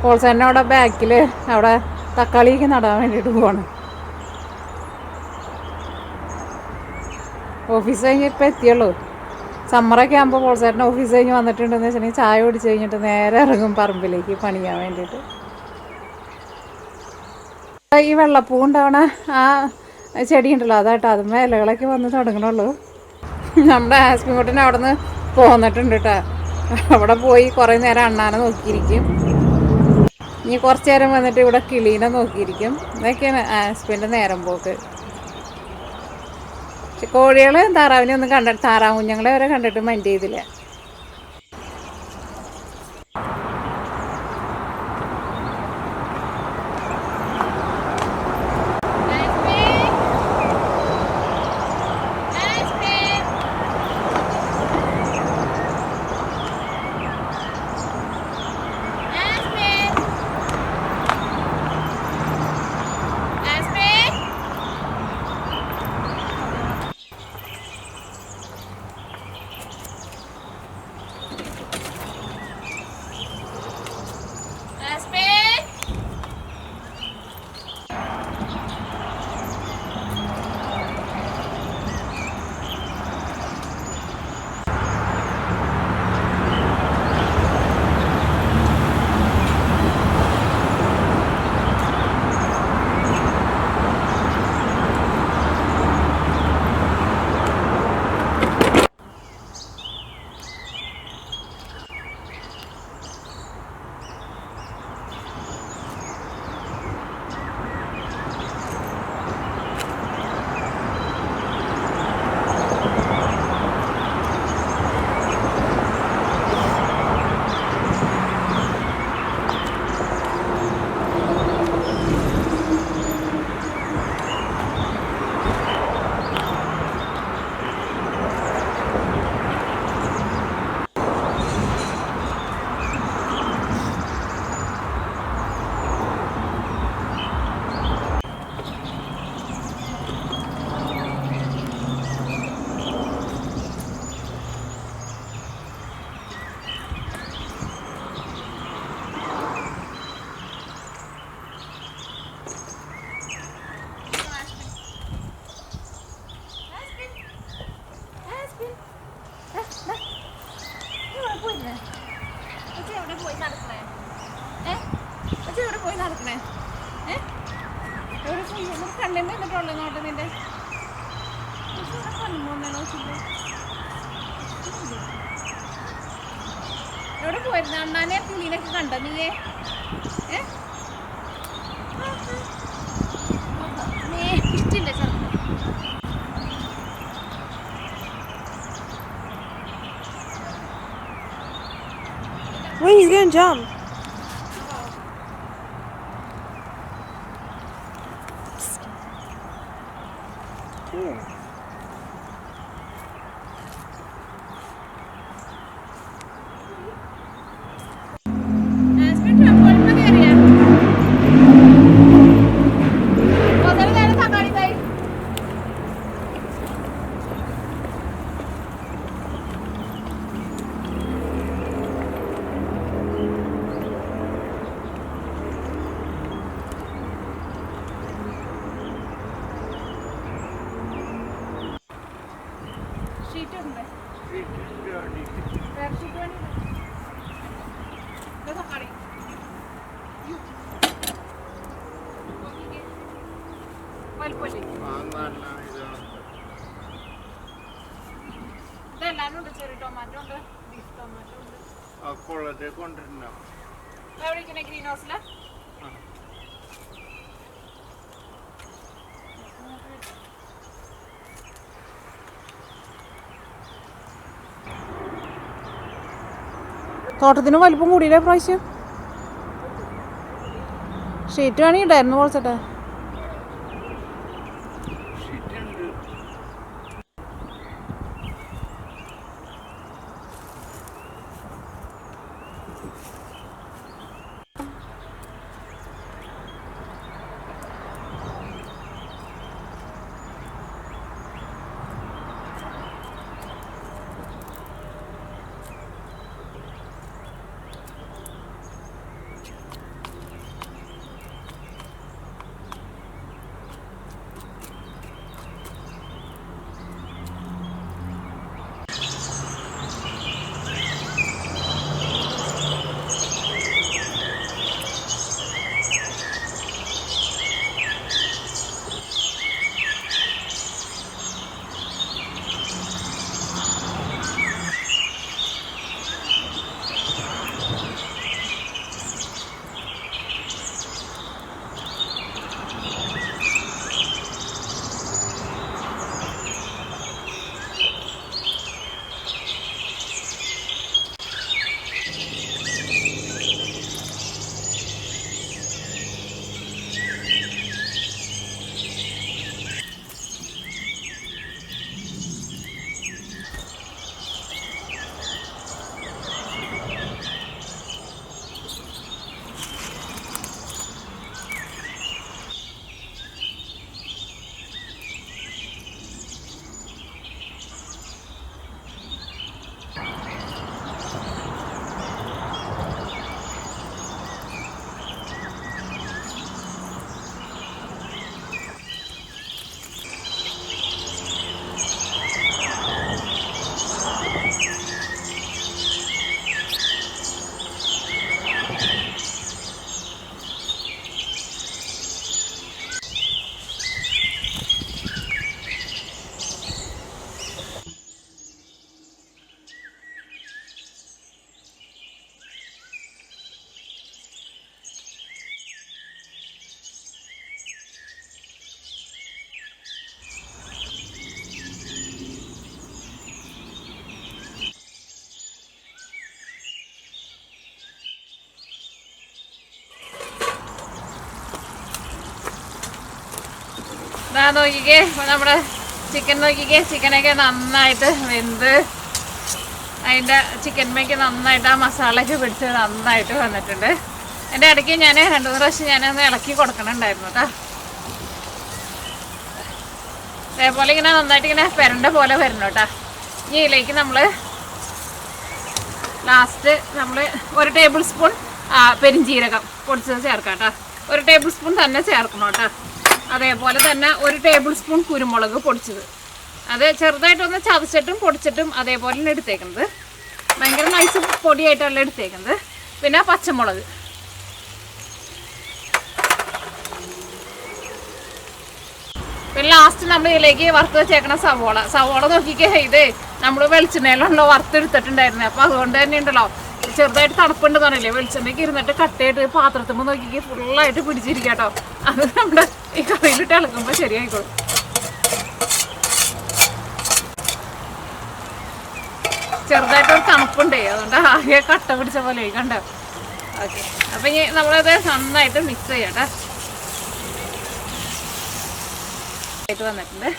പോൾസാറിൻ്റെ അവിടെ ബാക്കിൽ അവിടെ തക്കാളിക്ക് നടാൻ വേണ്ടിയിട്ട് പോവാണ്. ഓഫീസ് കഴിഞ്ഞ് ഇപ്പോൾ എത്തിയുള്ളൂ. സമ്മറൊക്കെ ആകുമ്പോൾ പോൾസാറിൻ്റെ ഓഫീസ് കഴിഞ്ഞ് വന്നിട്ടുണ്ടെന്ന് വെച്ചിട്ടുണ്ടെങ്കിൽ ചായ കുടിച്ച് കഴിഞ്ഞിട്ട് നേരെ ഇറങ്ങും പറമ്പിലേക്ക് പണിയാൻ വേണ്ടിയിട്ട്. ഈ വെള്ളപ്പൂ ഉണ്ടാവണ ആ ചെടി ഉണ്ടല്ലോ അതാട്ടോ, അതുമ്മേ ഇലകളൊക്കെ വന്ന് തുടങ്ങണുള്ളൂ. നമ്മുടെ ആസ്പിൻകുട്ടൻ അവിടെ നിന്ന് പോന്നിട്ടുണ്ട് കേട്ടോ. അവിടെ പോയി കുറേ നേരം അണ്ണാനെ നോക്കിയിരിക്കും. ഇനി കുറച്ച് നേരം വന്നിട്ട് ഇവിടെ കിളീനെ നോക്കിയിരിക്കും. ഇതൊക്കെയാണ് ആസ്പിൻ്റെ നേരം പോക്ക്. പക്ഷെ കോഴികൾ താറാവിനെ ഒന്നും കണ്ടിട്ട്, താറാവ് കുഞ്ഞുങ്ങളെ വരെ കണ്ടിട്ട് മൈൻഡ് ചെയ്തില്ല. പോയി നടക്കണേ? എവിടെ പോയി നടക്കണേ? എവിടെ പോയി? കണ്ണിന്ന് എന്നിട്ടുള്ളൂ നോട്ട് നിന്റെ കണ്ണുമ്പോണ്ടാണോ? എവിടെ പോയിരുന്നു? അണ്ണാനെ കിളീനൊക്കെ കണ്ടോ നീയേ? ഇഷ്ടില്ല ചെറുപ്പം. Wait, he's gonna jump. ഇതെല്ലാരും ഉണ്ട്. ചെറിയ ടൊമാറ്റോ ഉണ്ട്, ബീഫ് ടൊമാറ്റോ ഉണ്ട്. എവിടെ ഗ്രീൻ ഹൗസിലാ? തോട്ടത്തിന് വലിപ്പം കൂടിയില്ലേ പ്രാവശ്യം? ഷീറ്റ് വേണമെങ്കിൽ ഉണ്ടായിരുന്നു കുറച്ചിട്ട്. നോക്കിക്കേ, നമ്മുടെ ചിക്കൻ നോക്കിക്കേ. ചിക്കനൊക്കെ നന്നായിട്ട് വെന്ത് അതിൻ്റെ ചിക്കൻമേക്ക് നന്നായിട്ട് ആ മസാലയൊക്കെ പിടിച്ച് നന്നായിട്ട് വന്നിട്ടുണ്ട്. എൻ്റെ ഇടയ്ക്ക് ഞാൻ 2-3 പ്രാവശ്യം ഞാനൊന്ന് ഇളക്കി കൊടുക്കണുണ്ടായിരുന്നു കേട്ടോ. അതേപോലെ ഇങ്ങനെ നന്നായിട്ട് ഇങ്ങനെ പെരണ്ട പോലെ വരണം കേട്ടോ. ഇനി ഇതിലേക്ക് നമ്മൾ ലാസ്റ്റ് നമ്മൾ 1 ടേബിൾ സ്പൂൺ പെരിഞ്ചീരകം പൊടിച്ചത് ചേർക്കാം കേട്ടോ. 1 ടേബിൾ സ്പൂൺ തന്നെ ചേർക്കണം കേട്ടോ. അതേപോലെ തന്നെ 1 ടേബിൾ സ്പൂൺ കുരുമുളക് പൊടിച്ചത്, അത് ചെറുതായിട്ടൊന്ന് ചതച്ചിട്ടും പൊടിച്ചിട്ടും അതേപോലെ തന്നെ എടുത്തേക്കുന്നത്. ഭയങ്കര നൈസ് പൊടിയായിട്ടല്ല എടുത്തേക്കുന്നത്. പിന്നെ പച്ചമുളക്. പിന്നെ ലാസ്റ്റ് നമ്മൾ ഇതിലേക്ക് വറുത്ത് വെച്ചേക്കണ സവോള നോക്കിക്കേ. ഇത് നമ്മൾ വെളിച്ചെണ്ണയിലുള്ള വറുത്തെടുത്തിട്ടുണ്ടായിരുന്നത്. അപ്പോൾ അതുകൊണ്ട് തന്നെ ഉണ്ടല്ലോ ചെറുതായിട്ട് തണുപ്പുണ്ടെന്ന് പറഞ്ഞില്ലേ, വെളിച്ചെണ്ണയ്ക്ക് ഇരുന്നിട്ട് കട്ടയായിട്ട് പാത്രത്തുമ്പോൾ നോക്കിക്കേ ഫുള്ളായിട്ട് പിടിച്ചിരിക്കുക കേട്ടോ. അത് നമ്മുടെ ഈ കറിയിലിട്ട് ഇളക്കുമ്പോൾ ശരിയായിക്കോളും. ചെറുതായിട്ടൊരു തണുപ്പുണ്ടേ, അതുകൊണ്ട് ആകെ കട്ട പിടിച്ച പോലെ കണ്ടോ. ഓക്കെ, അപ്പം ഇനി നമ്മളത് നന്നായിട്ട് മിക്സ് ചെയ്യാം ആയിട്ട് വന്നിട്ടുണ്ട്.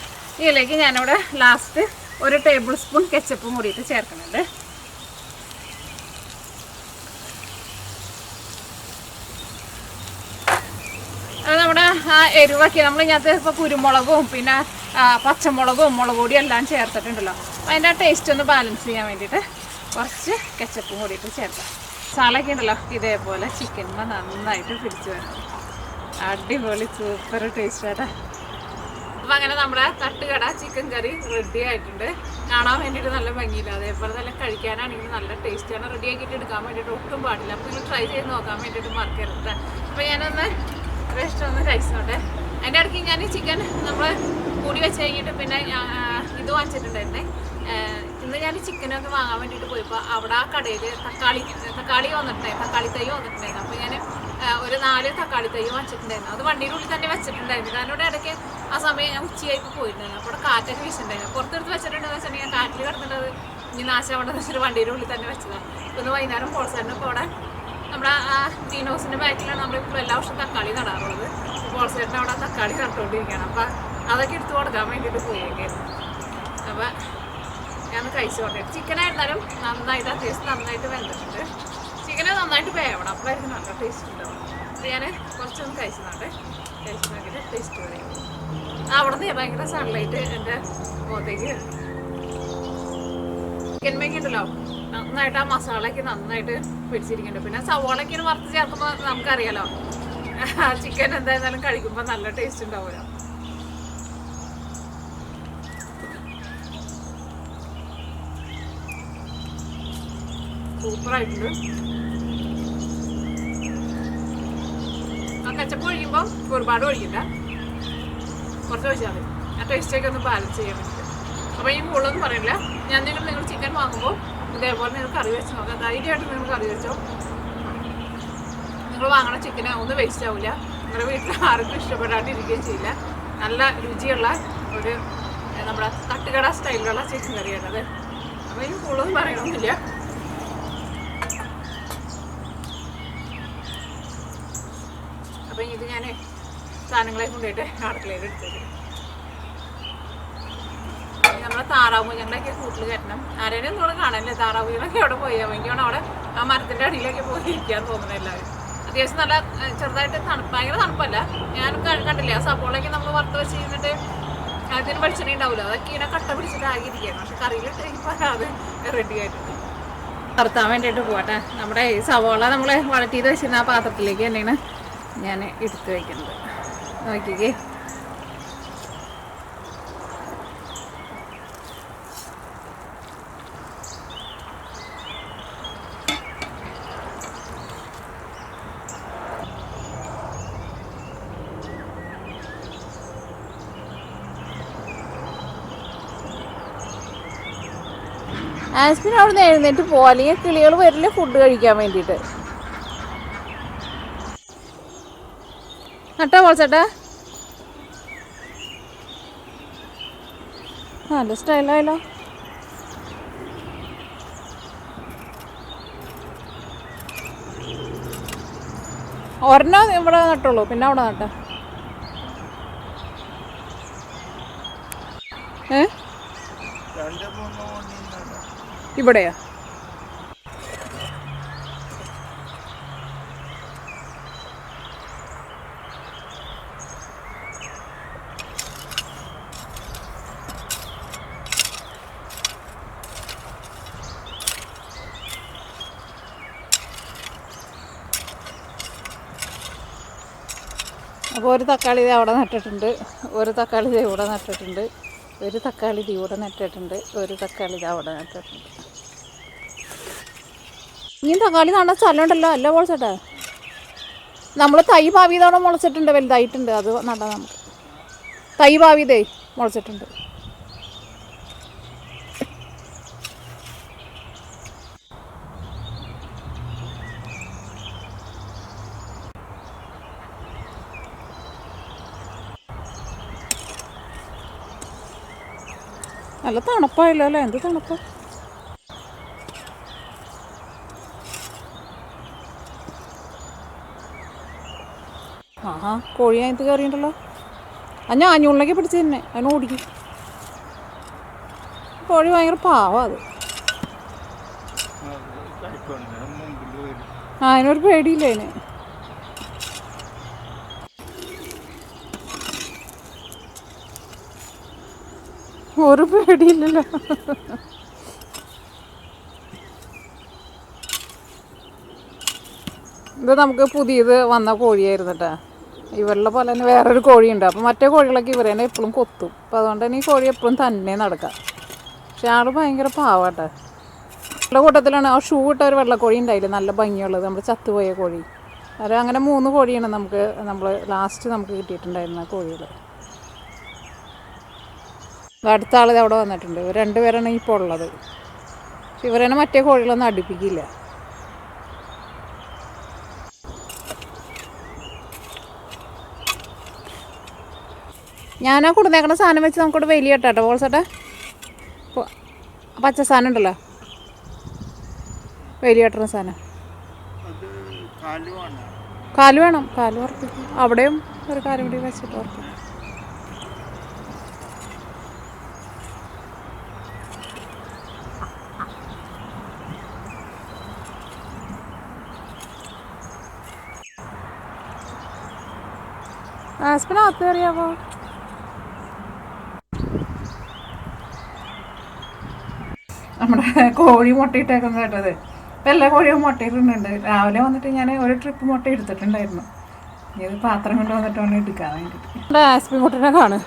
ഇതിലേക്ക് ഞാനിവിടെ ലാസ്റ്റ് 1 ടേബിൾ സ്പൂൺ കെച്ചപ്പും കൂടിയിട്ട് ചേർക്കുന്നുണ്ട്. അത് നമ്മുടെ ആ എരിവൊക്കെ നമ്മൾ ഇതിനകത്ത് ഇപ്പോൾ കുരുമുളകും പിന്നെ പച്ചമുളകും മുളക് പൊടിയും എല്ലാം ചേർത്തിട്ടുണ്ടല്ലോ. അപ്പോൾ അതിൻ്റെ ആ ടേസ്റ്റ് ഒന്ന് ബാലൻസ് ചെയ്യാൻ വേണ്ടിയിട്ട് കുറച്ച് കെച്ചപ്പും കൂടിയിട്ട് ചേർക്കാം. മസാലയൊക്കെ ഉണ്ടല്ലോ ഇതേപോലെ ചിക്കന്മ നന്നായിട്ട് പിടിച്ച് വരണം. അടിപൊളി സൂപ്പർ ടേസ്റ്റായിട്ടാ. അപ്പം അങ്ങനെ നമ്മുടെ തട്ടുകട ചിക്കൻ കറി റെഡി ആയിട്ടുണ്ട്. കാണാൻ വേണ്ടിയിട്ട് നല്ല ഭംഗിയില്ല, അതേപോലെ തന്നെ കഴിക്കാനാണെങ്കിൽ നല്ല ടേസ്റ്റിയാണ്. റെഡി ആക്കിയിട്ട് എടുക്കാൻ വേണ്ടിയിട്ട് ഒട്ടും പാടില്ല. അപ്പോൾ നിങ്ങൾ ട്രൈ ചെയ്ത് നോക്കാൻ വേണ്ടിയിട്ട് മറക്കരുത്. അപ്പോൾ ഞാനൊന്ന് ഒന്ന് കഴിച്ചോട്ടെ. അതിൻ്റെ ഇടയ്ക്ക് ഞാൻ ചിക്കൻ നമ്മൾ കൂടി വെച്ച് കഴിഞ്ഞിട്ട് പിന്നെ ഇത് വാങ്ങിച്ചിട്ടുണ്ടായിരുന്നേ. ഇന്ന് ഞാൻ ചിക്കനൊക്കെ വാങ്ങാൻ വേണ്ടിയിട്ട് പോയപ്പോൾ അവിടെ ആ കടയിൽ തക്കാളി വന്നിട്ടുണ്ടായിരുന്നു, തക്കാളി തൈ വന്നിട്ടുണ്ടായിരുന്നു. അപ്പോൾ ഞാൻ ഒരു 4 തക്കാളി തൈ വാങ്ങിച്ചിട്ടുണ്ടായിരുന്നു. അത് വണ്ടിയുടെ ഉള്ളിൽ തന്നെ വെച്ചിട്ടുണ്ടായിരുന്നു. കാരണം ഇവിടെ ഇടയ്ക്ക് ആ സമയം ഞാൻ ഉച്ചയായിട്ട് പോയിട്ടുണ്ടായിരുന്നു. അപ്പോൾ അവിടെ കാറ്റൊക്കെ വീശുണ്ടായിരുന്നു. പുറത്തെടുത്ത് വെച്ചിട്ടുണ്ടെന്ന് വെച്ചിട്ടുണ്ടെങ്കിൽ കാറ്റിൽ കിടന്നിട്ടത് ഇനി നാശമാണെന്ന് വെച്ചിട്ട് വണ്ടിയുടെ ഉള്ളിൽ തന്നെ വെച്ചതാണ്. ഇന്ന് വൈകുന്നേരം പോൾസേട്ടനൊക്കെ അവിടെ നമ്മുടെ ടീനോസിൻ്റെ ബാക്കിലാണ് നമ്മളിപ്പോൾ എല്ലാ വർഷവും തക്കാളി നടാറുള്ളത്. പോൾസേട്ടൻ അവിടെ തക്കാളി നട്ടുകൊണ്ടിരിക്കുകയാണ്. അപ്പോൾ അതൊക്കെ എടുത്തു കൊടുക്കാൻ വേണ്ടിയിട്ട് പോയേക്കായിരുന്നു. അപ്പോൾ ഞാൻ കഴിച്ചു കൊണ്ടേ. ചിക്കനായിരുന്നാലും നന്നായിട്ട് അത്യാവശ്യം നന്നായിട്ട് വെന്തിട്ടുണ്ട്. ചിക്കനെ നന്നായിട്ട് വേവണം, അപ്പോഴായിരിക്കും നല്ല ടേസ്റ്റ് ഉണ്ടാവും. അപ്പോൾ ഞാൻ കുറച്ചൊന്ന് കഴിച്ചു നോക്കിയിട്ട് ടേസ്റ്റ് പറയും. അവിടെ നിന്ന് ഭയങ്കര സൺലൈറ്റ് എൻ്റെ മുഖത്തേക്ക് ചിക്കൻ മേക്കുണ്ടല്ലോ നന്നായിട്ട് ആ മസാലയ്ക്ക് നന്നായിട്ട് പിടിച്ചിരിക്കുന്നുണ്ട്. പിന്നെ സവോളയ്ക്ക് വറുത്ത് ചേർക്കുമ്പോൾ നമുക്കറിയാലോ ചിക്കൻ എന്തായിരുന്നാലും കഴിക്കുമ്പോൾ നല്ല ടേസ്റ്റ് ഉണ്ടാവുമല്ലോ. സൂപ്പറായിട്ടുണ്ട്. ആ കച്ചപ്പ് ഒഴിക്കുമ്പോൾ ഒരുപാട് ഒഴിക്കില്ല, കുറച്ച് ഒഴിച്ചാൽ മതി. ആ ടേസ്റ്റൊക്കെ ഒന്ന് ബാലൻസ് ചെയ്യാൻ വേണ്ടിയിട്ട്. അപ്പോൾ ഈ കൂടുതലൊന്നും പറയില്ല. നിങ്ങൾ ചിക്കൻ വാങ്ങുമ്പോൾ ഇതേപോലെ നിങ്ങൾ കറി വെച്ച് നോക്കാം. ധൈര്യമായിട്ട് നിങ്ങൾ കറി വെച്ചോ. നിങ്ങൾ വാങ്ങണ ചിക്കന് ഒന്നും വേസ്റ്റ് ആവില്ല. നിങ്ങളുടെ വീട്ടിൽ ആർക്കും ഇഷ്ടപ്പെടാണ്ടിരിക്കുകയും ചെയ്യില്ല. നല്ല രുചിയുള്ള ഒരു നമ്മുടെ തട്ടുകട സ്റ്റൈലിലുള്ള ചിക്കൻ കറിയാണത്. അപ്പോൾ ഈ കൂടുതലൊന്നും പറയണമെന്നില്ല. അപ്പം ഇത് ഞാൻ സാധനങ്ങളെ കൊണ്ടുപോയിട്ട് അടുക്കളയിൽ എടുത്തേക്കും. നമ്മളെ താറാവുഞ്ഞങ്ങളൊക്കെ കൂട്ടിൽ കയറ്റണം. ആരെയും നമ്മൾ കാണാനില്ല. താറാവുഞ്ഞങ്ങളൊക്കെ അവിടെ പോയാൽ എനിക്കാണ് അവിടെ ആ മരത്തിൻ്റെ അടിയിലൊക്കെ പോയി ഇരിക്കാൻ തോന്നുന്നത് എല്ലാവരും. അത്യാവശ്യം നല്ല ചെറുതായിട്ട് ഭയങ്കര തണുപ്പല്ല. ഞാൻ കണ്ടില്ല ആ സവോളയൊക്കെ നമ്മൾ വറുത്ത് വെച്ച് കഴിഞ്ഞിട്ട് അതിന് വെളിച്ചെണ്ണ ഉണ്ടാവില്ല. അതൊക്കെ ഇങ്ങനെ കട്ട പിടിച്ചിട്ട് ആകിയിരിക്കുകയാണ്. പക്ഷെ കറിയിലിട്ട് കഴിയുമ്പോൾ അത് റെഡി ആയിട്ടുണ്ട്. വറുത്താൻ വേണ്ടിയിട്ട് പോകട്ടെ. നമ്മുടെ ഈ സവോള നമ്മൾ വഴറ്റിയത് വെച്ചിരുന്ന ആ പാത്രത്തിലേക്ക് തന്നെയാണ് ഞാൻ എടുത്ത് വയ്ക്കുന്നത്. നോക്കിക്കേ, ആസ്പിൻ അവിടെ നിന്ന് എഴുന്നേറ്റ് പോവാ, അല്ലെങ്കിൽ കിളികൾ വരില്ല ഫുഡ് കഴിക്കാൻ വേണ്ടിയിട്ട്. നട്ടോ പോൾച്ചേട്ടാ, നല്ല സ്റ്റൈലായല്ലോ. ഒരെണ്ണം ഇവിടെ നട്ടുള്ളൂ, പിന്നെ അവിടെ നട്ട. ഇവിടെയോ? അപ്പോൾ ഒരു തക്കാളി ഇത് അവിടെ നട്ടിട്ടുണ്ട്, ഒരു തക്കാളി ഇത് ഇവിടെ നട്ടിട്ടുണ്ട്, ഒരു തക്കാളി ഇത് ഇവിടെ നട്ടിട്ടുണ്ട്, ഒരു തക്കാളി ഇത് അവിടെ നട്ടിട്ടുണ്ട്. ഇനിയും തക്കാളി നടാൻ സ്ഥലമുണ്ടല്ലോ അല്ല മുളച്ചേട്ടാ. നമ്മൾ തൈ ഭാവിതോടെ മുളച്ചിട്ടുണ്ട്, വലുതായിട്ടുണ്ട്. അത് നടാം നമുക്ക്. തൈ ഭാവിതേ മുളച്ചിട്ടുണ്ട്. നല്ല തണുപ്പായല്ലോ അല്ലേ? എന്ത് തണുപ്പ്. കോഴി അതിനകത്ത് കയറിയിട്ടുണ്ടല്ലോ. ഞാൻ അഞ്ഞൂളിലേക്ക് പിടിച്ച് തന്നെ അതിന് ഓടിക്കും. കോഴി ഭയങ്കര പാവം അത്. അതിനൊരു പേടിയില്ല അതിന്. ഒരു പേടിയില്ലല്ലോ. ഇത് നമുക്ക് പുതിയത് വന്ന കോഴിയായിരുന്നു കേട്ടോ. ഇവരുടെ പോലെ തന്നെ വേറൊരു കോഴിയുണ്ട്. അപ്പോൾ മറ്റേ കോഴികളൊക്കെ ഇവർ തന്നെ എപ്പോഴും കൊത്തും. അപ്പോൾ അതുകൊണ്ട് തന്നെ ഈ കോഴി എപ്പോഴും തന്നെ നടക്കാം. പക്ഷെ ആൾ ഭയങ്കര പാവാട്ടെ. നല്ല കൂട്ടത്തിലാണ് ആ ഷൂ ഇട്ട ഒരു വെള്ളക്കോഴി ഉണ്ടായില്ലേ, നല്ല ഭംഗിയുള്ളത്, നമ്മൾ ചത്തുപോയ കോഴി. അത് അങ്ങനെ 3 കോഴിയാണ് നമ്മൾ ലാസ്റ്റ് നമുക്ക് കിട്ടിയിട്ടുണ്ടായിരുന്ന കോഴികൾ. അടുത്ത ആൾ അവിടെ വന്നിട്ടുണ്ട്. 2 പേരാണ് ഇപ്പോൾ ഉള്ളത്. പക്ഷെ ഇവരെന്നെ മറ്റേ കോഴികളൊന്നും അടുപ്പിക്കില്ല. ഞാനാ കൊടുന്നേക്കണ സാധനം വെച്ച് നമുക്കിവിടെ വലിയ കേട്ടോ ബോൾസേട്ടാ. പച്ച സാധനം ഉണ്ടല്ലോ, വലിയ കെട്ടുന്ന സാധനം. കാല് വേണം, കാല് ഉറപ്പിക്കും. അവിടെയും ഒരു കാര്യം കൂടി വെച്ചിട്ട് ഉറപ്പിക്കും. ആസ്പിനകത്ത് കയറിയാവോ? നമ്മുടെ കോഴി മുട്ടയിട്ടേക്കുന്നത് കേട്ടത്. ഇപ്പം എല്ലാ കോഴിയും മുട്ടയിടുന്നുണ്ട്. രാവിലെ വന്നിട്ട് ഞാൻ ഒരു ട്രിപ്പ് മുട്ട എടുത്തിട്ടുണ്ടായിരുന്നു. ഇത് പാത്രം കൊണ്ട് വന്നിട്ട് വേണം എടുക്കാൻ വേണ്ടിയിട്ട്. ആസ്പിൻ മുട്ടനെ കാണും.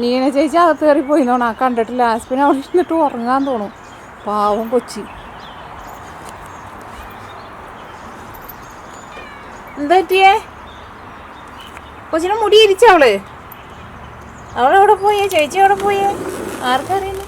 നീന ചേച്ചി അകത്ത് കയറി പോയി തോന്നാ, കണ്ടിട്ടില്ല. ആസ്പിൻ അവിടെ ഇരുന്നിട്ട് ഉറങ്ങാൻ തോന്നും. പാവം കൊച്ചി. എന്താ പറ്റിയേ? കൊച്ചിനെ മുടി ഇരിച്ചവള്. അവളെവിടെ പോയേ? ചേച്ചി എവിടെ പോയേ? ആർക്കറിയില്ല.